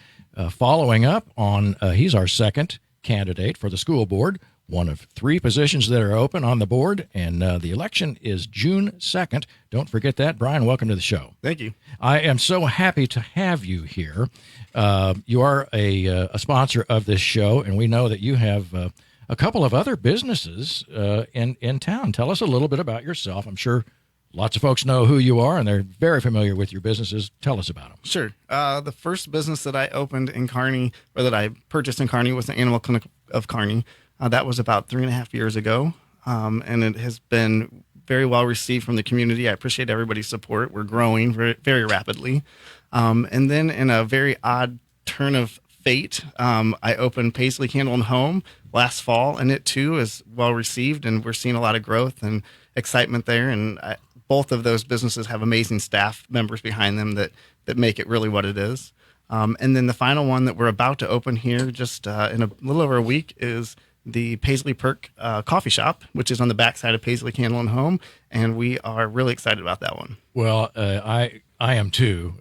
[SPEAKER 2] following up on, he's our second candidate for the school board. one of 3 positions that are open on the board, and the election is June 2nd. Don't forget that. Brian, welcome to the show.
[SPEAKER 7] Thank you.
[SPEAKER 2] I am so happy to have you here. You are a sponsor of this show, and we know that you have a couple of other businesses in town. Tell us a little bit about yourself. I'm sure lots of folks know who you are, and they're very familiar with your businesses. Tell us about them.
[SPEAKER 7] Sure. The first business that I opened in Kearney, or that I purchased in Kearney, was the Animal Clinic of Kearney. That was about 3.5 years ago, and it has been very well received from the community. I appreciate everybody's support. We're growing very, very rapidly. And then in a very odd turn of fate, I opened Paisley Candle and Home last fall, and it too is well received, and we're seeing a lot of growth and excitement there. And both of those businesses have amazing staff members behind them that make it really what it is. And then the final one that we're about to open here just in a little over a week is the Paisley Perk Coffee Shop, which is on the backside of Paisley Candle and Home, and we are really excited about that one.
[SPEAKER 2] Well, I am too.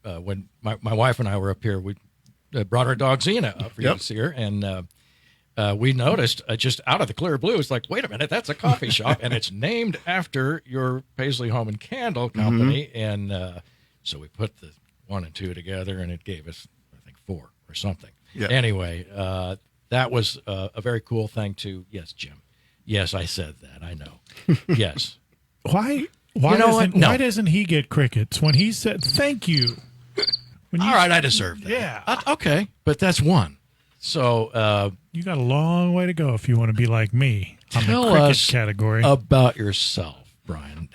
[SPEAKER 2] When my wife and I were up here, we brought our dog Xena up for you to see her, and we noticed just out of the clear blue, it's like, wait a minute, that's a coffee shop, and it's named after your Paisley Home and Candle Company, and so we put the 1 and 2 together, and it gave us, I think, 4 or something.
[SPEAKER 7] Yep.
[SPEAKER 2] Anyway, that was a very cool thing to, yes, Jim. Yes, I said that. I know. Yes.
[SPEAKER 3] Why doesn't he get crickets when he said thank you?
[SPEAKER 2] All right, I deserve that.
[SPEAKER 3] Yeah.
[SPEAKER 2] Okay, but that's one. So
[SPEAKER 3] you got a long way to go if you want to be like me on the
[SPEAKER 2] tell
[SPEAKER 3] cricket
[SPEAKER 2] us
[SPEAKER 3] category.
[SPEAKER 2] about yourself, Brian.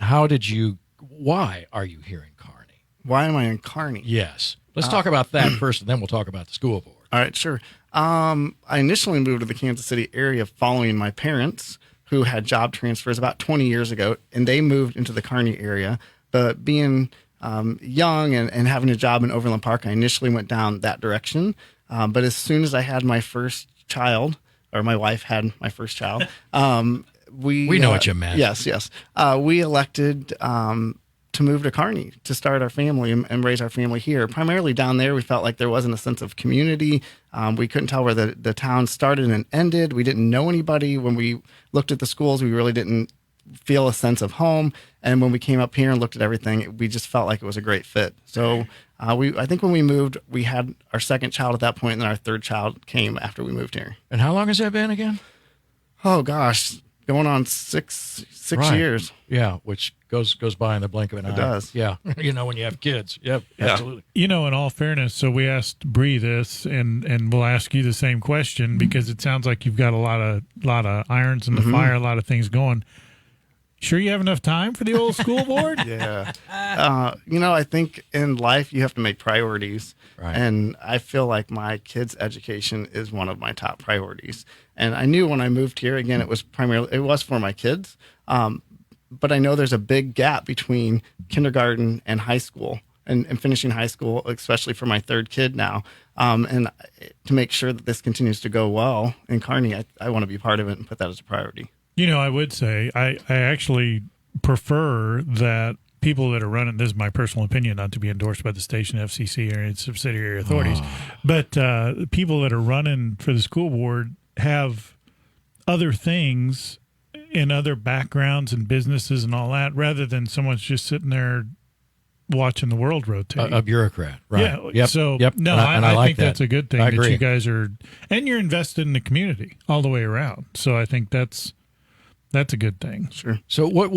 [SPEAKER 2] Why are you here in Kearney?
[SPEAKER 7] Why am I in Kearney?
[SPEAKER 2] Yes. Let's talk about that first, and then we'll talk about the school board.
[SPEAKER 7] All right, sure. I initially moved to the Kansas City area following my parents, who had job transfers about 20 years ago, and they moved into the Kearney area. But being young and having a job in Overland Park, I initially went down that direction. But as soon as I had my first child, or my wife had my first child, we
[SPEAKER 2] know what you meant.
[SPEAKER 7] Yes. We elected to move to Kearney to start our family and raise our family here. Primarily down there, we felt like there wasn't a sense of community. We couldn't tell where the town started and ended. We didn't know anybody. When we looked at the schools, we really didn't feel a sense of home. And when we came up here and looked at everything, we just felt like it was a great fit. So I think when we moved, we had our second child at that point, and then our third child came after we moved here.
[SPEAKER 2] And how long has that been again?
[SPEAKER 7] Oh, gosh. Going on six
[SPEAKER 2] Right.
[SPEAKER 7] years.
[SPEAKER 2] Yeah, which goes by in the blink of an eye.
[SPEAKER 7] It does.
[SPEAKER 2] Yeah, when you have kids. Yep,
[SPEAKER 7] Yeah.
[SPEAKER 2] absolutely.
[SPEAKER 3] In all fairness, so we asked Bree this, and we'll ask you the same question because it sounds like you've got a lot of irons in the fire, a lot of things going. Sure, you have enough time for the old school board?
[SPEAKER 7] Yeah. I think in life you have to make priorities.
[SPEAKER 2] Right.
[SPEAKER 7] And I feel like my kids' education is one of my top priorities. And I knew when I moved here, again, it was for my kids. But I know there's a big gap between kindergarten and high school and finishing high school, especially for my third kid now. And to make sure that this continues to go well in Kearney, I want to be part of it and put that as a priority.
[SPEAKER 3] I would say I actually prefer that people that are running, this is my personal opinion, not to be endorsed by the station, FCC, or its subsidiary authorities, but people that are running for the school board have other things in other backgrounds and businesses and all that, rather than someone's just sitting there watching the world rotate.
[SPEAKER 2] A bureaucrat, right?
[SPEAKER 3] Yeah.
[SPEAKER 2] Yep.
[SPEAKER 3] So
[SPEAKER 2] yep.
[SPEAKER 3] no,
[SPEAKER 2] And
[SPEAKER 3] I
[SPEAKER 2] like
[SPEAKER 3] think
[SPEAKER 2] that.
[SPEAKER 3] that's a good thing
[SPEAKER 2] I
[SPEAKER 3] that
[SPEAKER 2] agree.
[SPEAKER 3] you guys are, and you're invested in the community all the way around. So I think that's a good thing.
[SPEAKER 7] Sure.
[SPEAKER 2] So what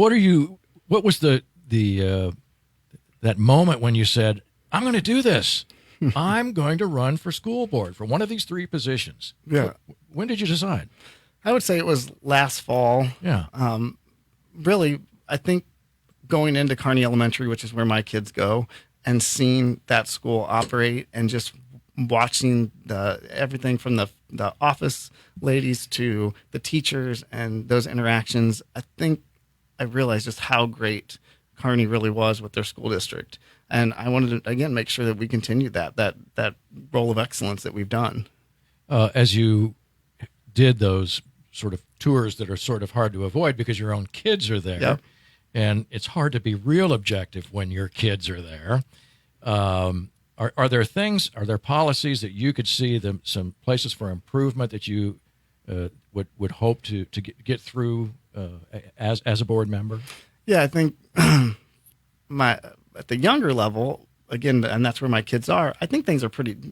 [SPEAKER 2] was the that moment when you said, I'm going to do this? I'm going to run for school board for one of these 3 positions.
[SPEAKER 7] Yeah.
[SPEAKER 2] When did you decide?
[SPEAKER 7] I would say it was last fall.
[SPEAKER 2] Yeah.
[SPEAKER 7] Really, I think going into Kearney Elementary, which is where my kids go, and seeing that school operate and just watching everything from the office ladies to the teachers and those interactions, I think I realized just how great Kearney really was with their school district. And I wanted to, again, make sure that we continue that role of excellence that we've done.
[SPEAKER 2] As you did those sort of tours that are sort of hard to avoid because your own kids are there,
[SPEAKER 7] Yep.
[SPEAKER 2] and it's hard to be real objective when your kids are there. Are there policies that you could see some places for improvement that you would hope to get through as a board member?
[SPEAKER 7] Yeah, I think at the younger level, again, and that's where my kids are, I think things are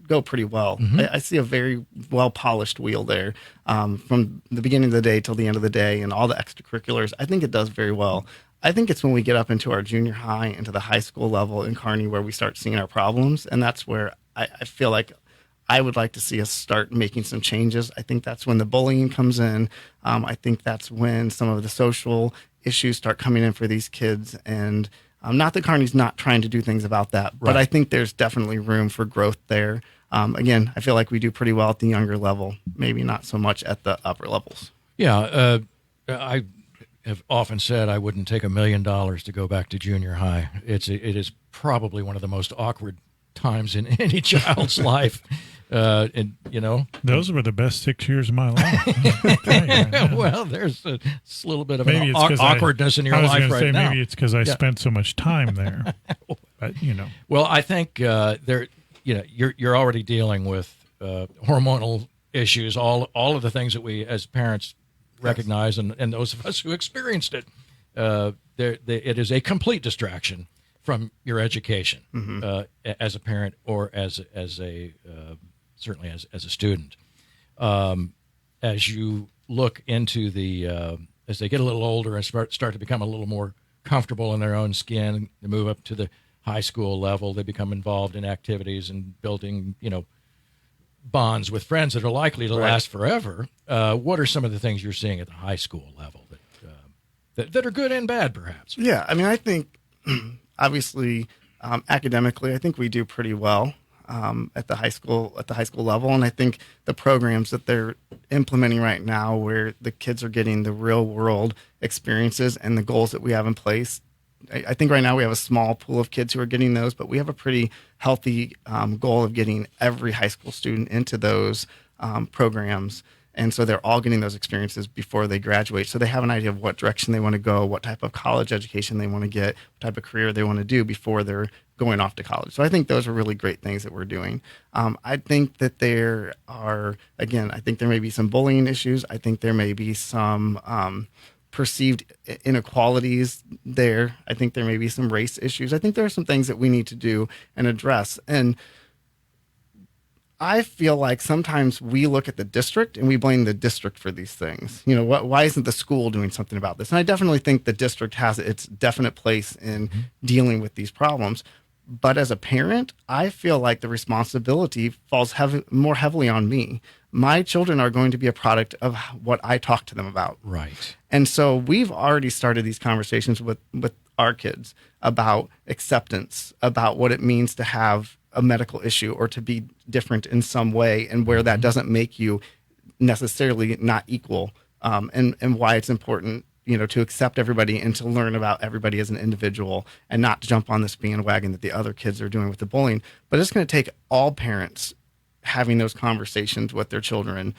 [SPEAKER 7] go pretty well. I see a very well polished wheel there, from the beginning of the day till the end of the day, and all the extracurriculars. I think it does very well. I think it's when we get up into our junior high, into the high school level in Kearney, where we start seeing our problems, and that's where I feel like I would like to see us start making some changes. I think that's when the bullying comes in. I think that's when some of the social issues start coming in for these kids. And not that Kearney's not trying to do things about that, but I think there's definitely room for growth there. Again, I feel like we do pretty well at the younger level, maybe not so much at the upper levels.
[SPEAKER 2] Yeah, I have often said I wouldn't take $1 million to go back to junior high. It is probably one of the most awkward times in any child's life. And
[SPEAKER 3] those were the best 6 years of my life.
[SPEAKER 2] Well, there's a little bit of an awkwardness in your life right now.
[SPEAKER 3] Maybe it's because I spent so much time there. But
[SPEAKER 2] Well, I think you're already dealing with hormonal issues, all of the things that we as parents recognize, and those of us who experienced it. It is a complete distraction from your education as a parent or as a certainly as a student. As you look into as they get a little older and start to become a little more comfortable in their own skin, they move up to the high school level, they become involved in activities and building, bonds with friends that are likely to last forever. What are some of the things you're seeing at the high school level that are good and bad, perhaps?
[SPEAKER 7] Yeah, I mean, I think obviously academically, I think we do pretty well at the high school level, and I think the programs that they're implementing right now, where the kids are getting the real world experiences and the goals that we have in place. I think right now we have a small pool of kids who are getting those, but we have a pretty healthy goal of getting every high school student into those programs. And so they're all getting those experiences before they graduate. So they have an idea of what direction they want to go, what type of college education they want to get, what type of career they want to do before they're going off to college. So I think those are really great things that we're doing. I think that there may be some bullying issues. I think there may be some perceived inequalities there. I think there may be some race issues. I think there are some things that we need to do and address. And I feel like sometimes we look at the district and we blame the district for these things. Why isn't the school doing something about this? And I definitely think the district has its definite place in dealing with these problems. But as a parent, I feel like the responsibility falls more heavily on me. My children are going to be a product of what I talk to them about.
[SPEAKER 2] Right.
[SPEAKER 7] And so we've already started these conversations with our kids about acceptance, about what it means to have a medical issue or to be different in some way, and where that doesn't make you necessarily not equal, and why it's important, to accept everybody and to learn about everybody as an individual and not jump on this bandwagon that the other kids are doing with the bullying. But it's going to take all parents having those conversations with their children.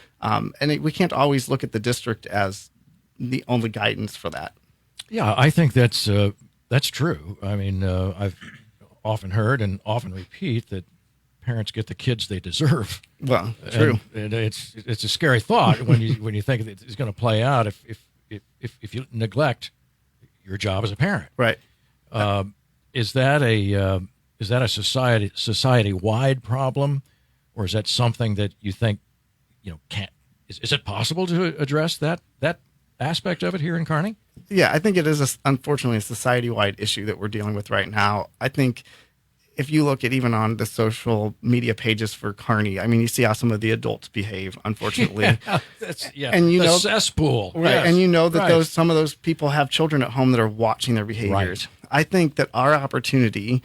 [SPEAKER 7] We can't always look at the district as the only guidance for that.
[SPEAKER 2] Yeah, I think that's true. I mean, I've often heard and often repeat that parents get the kids they deserve.
[SPEAKER 7] Well, true.
[SPEAKER 2] And it's a scary thought when you think that it's going to play out if you neglect your job as a parent.
[SPEAKER 7] Right.
[SPEAKER 2] Is that a society wide problem, or is that something that you think can't? Is it possible to address that aspect of it here in Kearney?
[SPEAKER 7] Yeah, I think it is unfortunately a society-wide issue that we're dealing with right now. I think if you look at even on the social media pages for Kearney, I mean, you see how some of the adults behave, unfortunately.
[SPEAKER 2] And the cesspool.
[SPEAKER 7] Right,
[SPEAKER 2] yes.
[SPEAKER 7] and that some of those people have children at home that are watching their behaviors.
[SPEAKER 2] Right.
[SPEAKER 7] I think that our opportunity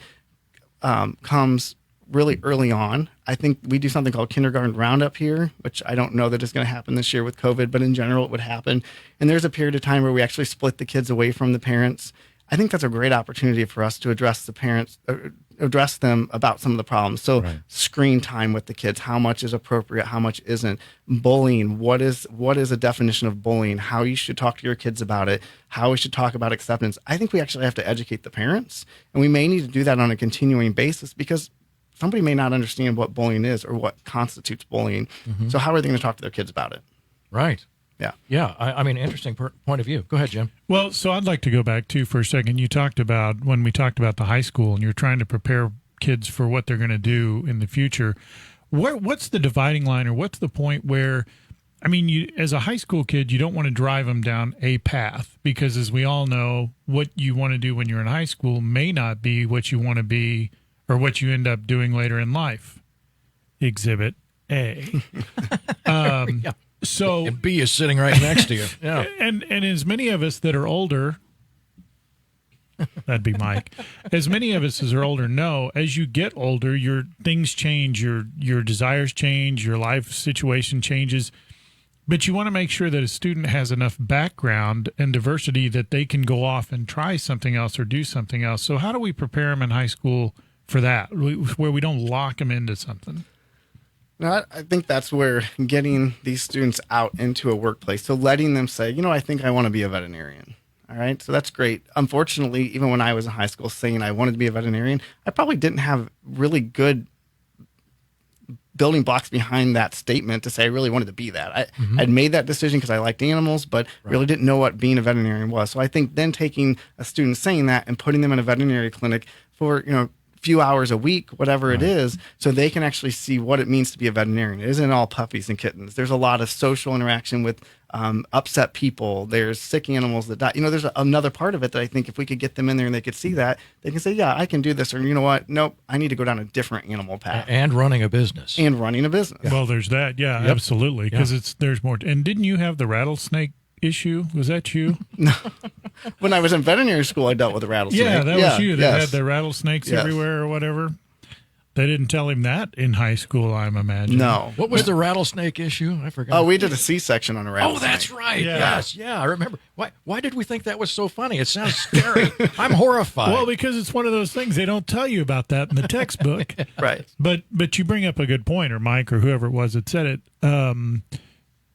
[SPEAKER 7] comes really early on. I think we do something called Kindergarten Roundup here, which I don't know that is going to happen this year with COVID, but in general it would happen. And there's a period of time where we actually split the kids away from the parents. I think that's a great opportunity for us to address the parents, address them about some of the problems. So screen time with the kids, how much is appropriate, how much isn't. Bullying, what is a definition of bullying, how you should talk to your kids about it, how we should talk about acceptance. I think we actually have to educate the parents, and we may need to do that on a continuing basis because somebody may not understand what bullying is or what constitutes bullying. So how are they going to talk to their kids about it?
[SPEAKER 2] Right.
[SPEAKER 7] Yeah.
[SPEAKER 2] Yeah. I mean, interesting point of view. Go ahead, Jim.
[SPEAKER 3] Well, so I'd like to go back too for a second. You talked about when we talked about the high school and you're trying to prepare kids for what they're going to do in the future. What's the dividing line, or what's the point where, I mean, you as a high school kid, you don't want to drive them down a path because, as we all know, what you want to do when you're in high school may not be what you want to be or what you end up doing later in life. Exhibit A.
[SPEAKER 2] Yeah.
[SPEAKER 3] So
[SPEAKER 2] And B is sitting right next to you. Yeah.
[SPEAKER 3] And as many of us that are older, that'd be Mike. As many of us as are older know, as you get older, your things change, your desires change, your life situation changes. But you want to make sure that a student has enough background and diversity that they can go off and try something else or do something else. So how do we prepare them in high school for that, where we don't lock them into something?
[SPEAKER 7] No, I think that's where getting these students out into a workplace, so letting them say, I think I want to be a veterinarian. All right. So that's great. Unfortunately, even when I was in high school saying I wanted to be a veterinarian, I probably didn't have really good building blocks behind that statement to say I really wanted to be that. I'd made that decision because I liked animals, but really didn't know what being a veterinarian was. So I think then taking a student saying that and putting them in a veterinary clinic for, few hours a week, whatever it is, so they can actually see what it means to be a veterinarian. It isn't all puppies and kittens. There's a lot of social interaction with upset people. There's sick animals that die. There's another part of it that I think if we could get them in there and they could see that, they can say, yeah, I can do this. Or, you know what? Nope, I need to go down a different animal path.
[SPEAKER 2] And running a business.
[SPEAKER 3] Well, there's that. Yeah, absolutely. Because there's more. And didn't you have the rattlesnake issue? Was that you?
[SPEAKER 7] No. When I was in veterinary school, I dealt with a rattlesnake.
[SPEAKER 3] Yeah, that was you. They had the rattlesnakes everywhere or whatever. They didn't tell him that in high school, I'm imagining.
[SPEAKER 7] No.
[SPEAKER 2] What was the rattlesnake issue? I forgot.
[SPEAKER 7] Oh, we did a C-section on a rattlesnake.
[SPEAKER 2] Oh, that's right.
[SPEAKER 3] Yeah.
[SPEAKER 2] Yes. Yeah, I remember. Why did we think that was so funny? It sounds scary. I'm horrified.
[SPEAKER 3] Well, because it's one of those things they don't tell you about that in the textbook.
[SPEAKER 7] Right.
[SPEAKER 3] But you bring up a good point, or Mike or whoever it was that said it.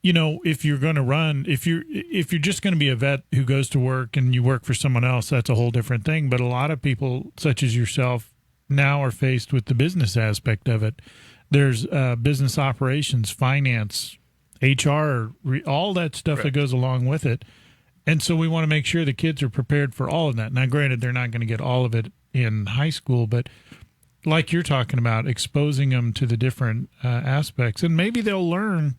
[SPEAKER 3] If you're going to run, if you're just going to be a vet who goes to work and you work for someone else, that's a whole different thing. But a lot of people, such as yourself, now are faced with the business aspect of it. There's business operations, finance, HR, all that stuff that goes along with it. And so we want to make sure the kids are prepared for all of that. Now, granted, they're not going to get all of it in high school, but like you're talking about, exposing them to the different aspects. And maybe they'll learn.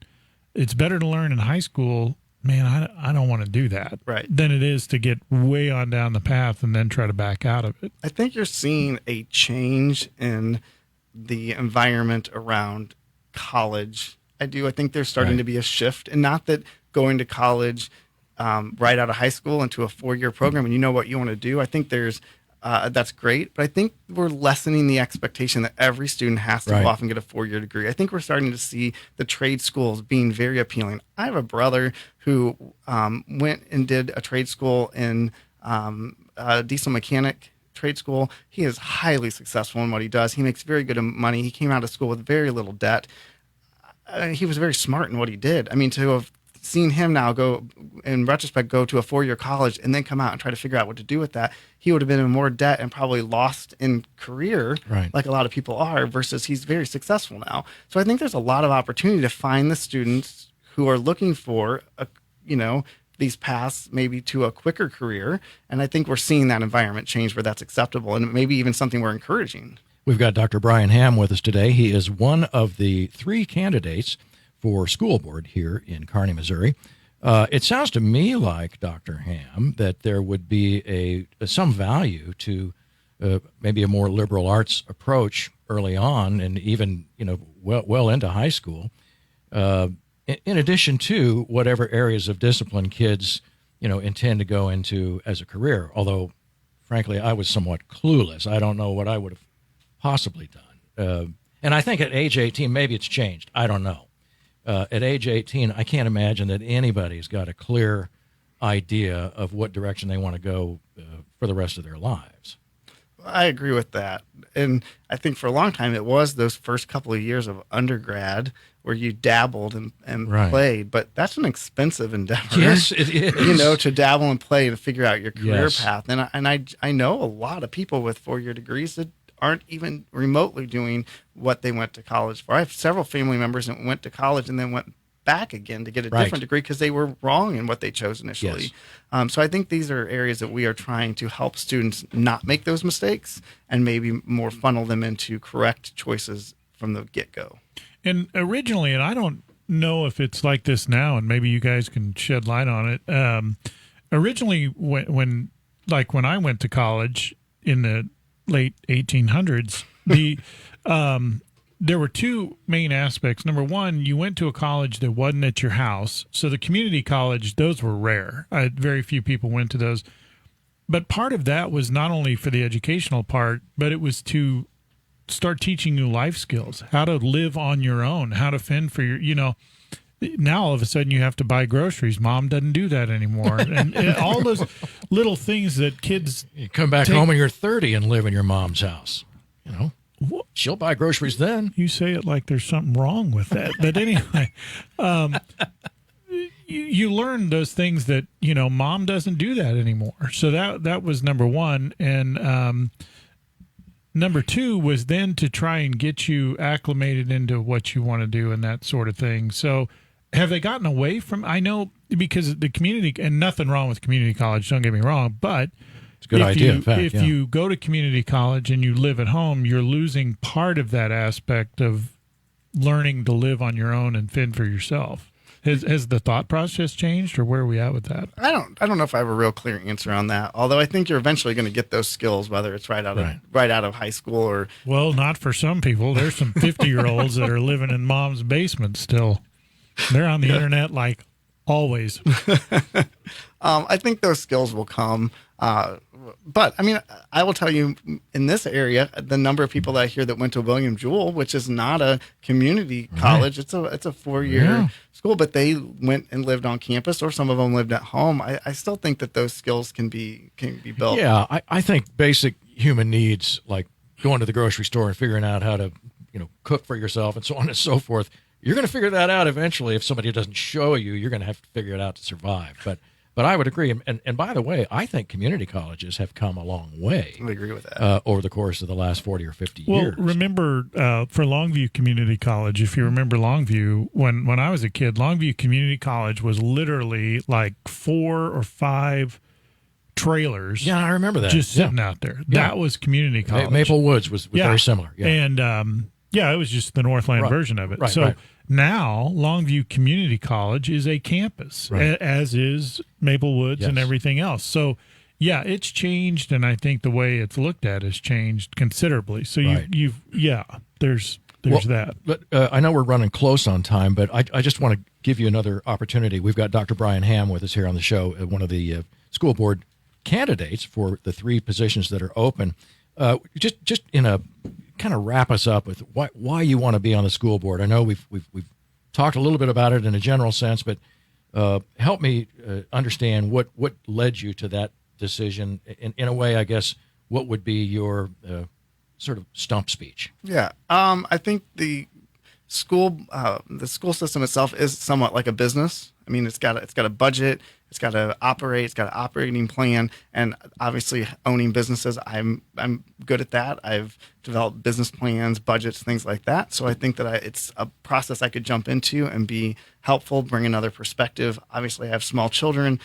[SPEAKER 3] It's better to learn in high school, man, I don't want to do that, than it is to get way on down the path and then try to back out of it.
[SPEAKER 7] I think you're seeing a change in the environment around college. I think there's starting to be a shift, and not that going to college right out of high school into a 4-year program and you know what you want to do. I think there's that's great, but I think we're lessening the expectation that every student has to go off and get a 4-year degree. I think we're starting to see the trade schools being very appealing. I have a brother who went and did a trade school in diesel mechanic trade school. He is highly successful in what he does. He makes very good money. He came out of school with very little debt. He was very smart in what he did. I mean, to have seen him now go to a 4-year college and then come out and try to figure out what to do with that, he would have been in more debt and probably lost in career, like a lot of people are, versus he's very successful now. So I think there's a lot of opportunity to find the students who are looking for, these paths maybe to a quicker career. And I think we're seeing that environment change where that's acceptable and maybe even something we're encouraging.
[SPEAKER 2] We've got Dr. Brian Hamm with us today. He is one of the 3 candidates for school board here in Kearney, Missouri. It sounds to me like, Dr. Hamm, that there would be some value to maybe a more liberal arts approach early on, and even well into high school, in addition to whatever areas of discipline kids intend to go into as a career. Although, frankly, I was somewhat clueless. I don't know what I would have possibly done. And I think at age 18, maybe it's changed. I don't know. At age 18, I can't imagine that anybody's got a clear idea of what direction they want to go for the rest of their lives.
[SPEAKER 7] I agree with that. And I think for a long time, it was those first couple of years of undergrad where you dabbled and played. But that's an expensive endeavor.
[SPEAKER 2] Yes, it is.
[SPEAKER 7] To dabble and play and figure out your career path. And I know a lot of people with 4-year degrees that aren't even remotely doing what they went to college for. I have several family members that went to college and then went back again to get a
[SPEAKER 2] Right.
[SPEAKER 7] different degree because they were wrong in what they chose initially.
[SPEAKER 2] Yes.
[SPEAKER 7] So I think these are areas that we are trying to help students not make those mistakes and maybe more funnel them into correct choices from the get-go.
[SPEAKER 3] And originally, and I don't know if it's like this now, and maybe you guys can shed light on it. Originally, when I went to college in the late 1800s, there were two main aspects. Number one, you went to a college that wasn't at your house. So the community college, those were rare. Very few people went to those. But part of that was not only for the educational part, but it was to start teaching you life skills, how to live on your own, how to fend for your, now all of a sudden you have to buy groceries. Mom doesn't do that anymore. and all those little things that kids.
[SPEAKER 2] You come back home when you're 30 and live in your mom's house. She'll buy groceries then.
[SPEAKER 3] You say it like there's something wrong with that. But anyway, you learn those things that, mom doesn't do that anymore. So that was number one. And number two was then to try and get you acclimated into what you want to do and that sort of thing. So have they gotten away from, I know because the community, and nothing wrong with community college, don't get me wrong, but
[SPEAKER 2] it's a good idea, in fact.
[SPEAKER 3] If you go to community college and you live at home, you're losing part of that aspect of learning to live on your own and fend for yourself. Has the thought process changed, or where are we at with that?
[SPEAKER 7] I don't know if I have a real clear answer on that. Although I think you're eventually going to get those skills, whether it's right out of high school or.
[SPEAKER 3] Well, not for some people. There's some 50-year-olds that are living in mom's basement still. They're on the internet like always.
[SPEAKER 7] I think those skills will come. But I mean, I will tell you in this area, the number of people that I hear that went to William Jewell, which is not a community college. It's a 4-year school, but they went and lived on campus, or some of them lived at home. I still think that those skills can be built.
[SPEAKER 2] Yeah. I think basic human needs, like going to the grocery store and figuring out how to, cook for yourself and so on and so forth. You're going to figure that out eventually. If somebody doesn't show you, you're going to have to figure it out to survive. But I would agree. And by the way, I think community colleges have come a long way.
[SPEAKER 7] I agree with that.
[SPEAKER 2] Over the course of the last 40 or 50 years.
[SPEAKER 3] Well, remember for Longview Community College, if you remember Longview, when I was a kid, Longview Community College was literally like 4 or 5 trailers.
[SPEAKER 2] Yeah, I remember that.
[SPEAKER 3] Just sitting out there.
[SPEAKER 2] Yeah.
[SPEAKER 3] That was community college.
[SPEAKER 2] Maple Woods was very similar. Yeah.
[SPEAKER 3] And it was just the Northland version of it.
[SPEAKER 2] Right.
[SPEAKER 3] Now, Longview Community College is a campus, as is Maple Woods and everything else. So, it's changed, and I think the way it's looked at has changed considerably. So, there's that.
[SPEAKER 2] But I know we're running close on time, but I just want to give you another opportunity. We've got Dr. Brian Hamm with us here on the show, one of the school board candidates for the 3 positions that are open. Just in a kind of wrap us up with why you want to be on the school board. I know we've talked a little bit about it in a general sense, but help me understand what led you to that decision. In a way, I guess, what would be your sort of stump speech?
[SPEAKER 7] Yeah, I think the school system itself is somewhat like a business. I mean, it's got a budget, it's got to operate, it's got an operating plan, and obviously owning businesses, I'm good at that. I've developed business plans, budgets, things like that. So I think that it's a process I could jump into and be helpful, bring another perspective. Obviously, I have small children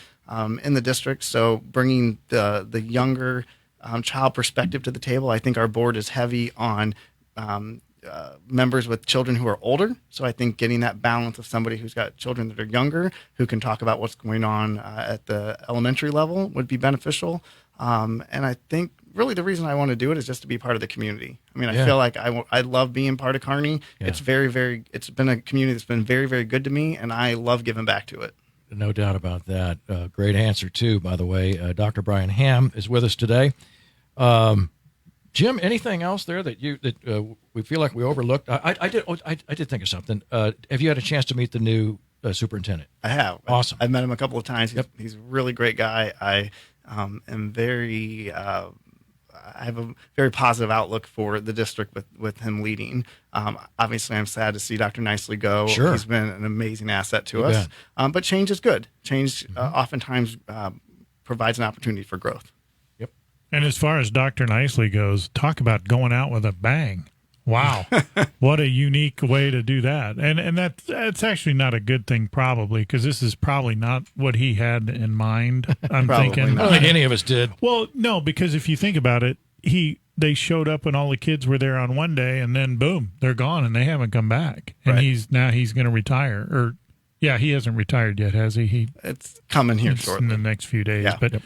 [SPEAKER 7] in the district, so bringing the younger child perspective to the table. I think our board is heavy on members with children who are older. So I think getting that balance of somebody who's got children that are younger, who can talk about what's going on at the elementary level would be beneficial. And I think really the reason I want to do it is just to be part of the community. I mean, I feel like I love being part of Kearney. Yeah. It's it's been a community that's been very, very good to me, and I love giving back to it.
[SPEAKER 2] No doubt about that. Great answer too, by the way. Dr. Brian Hamm is with us today. Jim, anything else there that we feel like we overlooked? I did think of something. Have you had a chance to meet the new superintendent?
[SPEAKER 7] I have.
[SPEAKER 2] Awesome.
[SPEAKER 7] I've met him a couple of times. He's a really great guy. I am very. I have a very positive outlook for the district with him leading. Obviously, I'm sad to see Dr. Nicely go.
[SPEAKER 2] Sure.
[SPEAKER 7] He's been an amazing asset to us. But change is good. Change oftentimes provides an opportunity for growth.
[SPEAKER 3] And as far as Dr. Nicely goes, talk about going out with a bang. Wow. What a unique way to do that. And that's actually not a good thing, probably, because this is probably not what he had in mind, I'm thinking.
[SPEAKER 2] I don't think any of us did.
[SPEAKER 3] Well, no, because if you think about it, they showed up and all the kids were there on one day, and then boom, they're gone and they haven't come back. And he's going to retire. Or, yeah, he hasn't retired yet, has he?
[SPEAKER 7] It's coming here shortly.
[SPEAKER 3] In the next few days.
[SPEAKER 7] Yeah.
[SPEAKER 3] But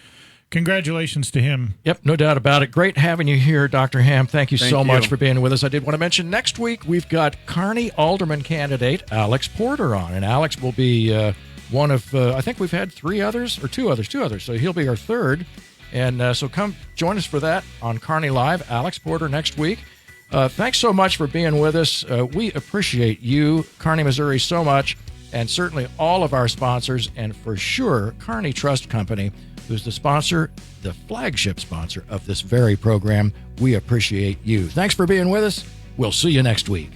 [SPEAKER 3] congratulations to him.
[SPEAKER 2] Yep, no doubt about it. Great having you here, Dr. Hamm. Thank you so much for being with us. I did want to mention next week we've got Kearney Alderman candidate Alex Porter on, and Alex will be one of, I think we've had two others, so he'll be our third. And so come join us for that on Kearney Live. Alex Porter next week. Thanks so much for being with us. We appreciate you, Kearney, Missouri, so much, and certainly all of our sponsors, and for sure, Kearney Trust Company, who's the sponsor, the flagship sponsor of this very program. We appreciate you. Thanks for being with us. We'll see you next week.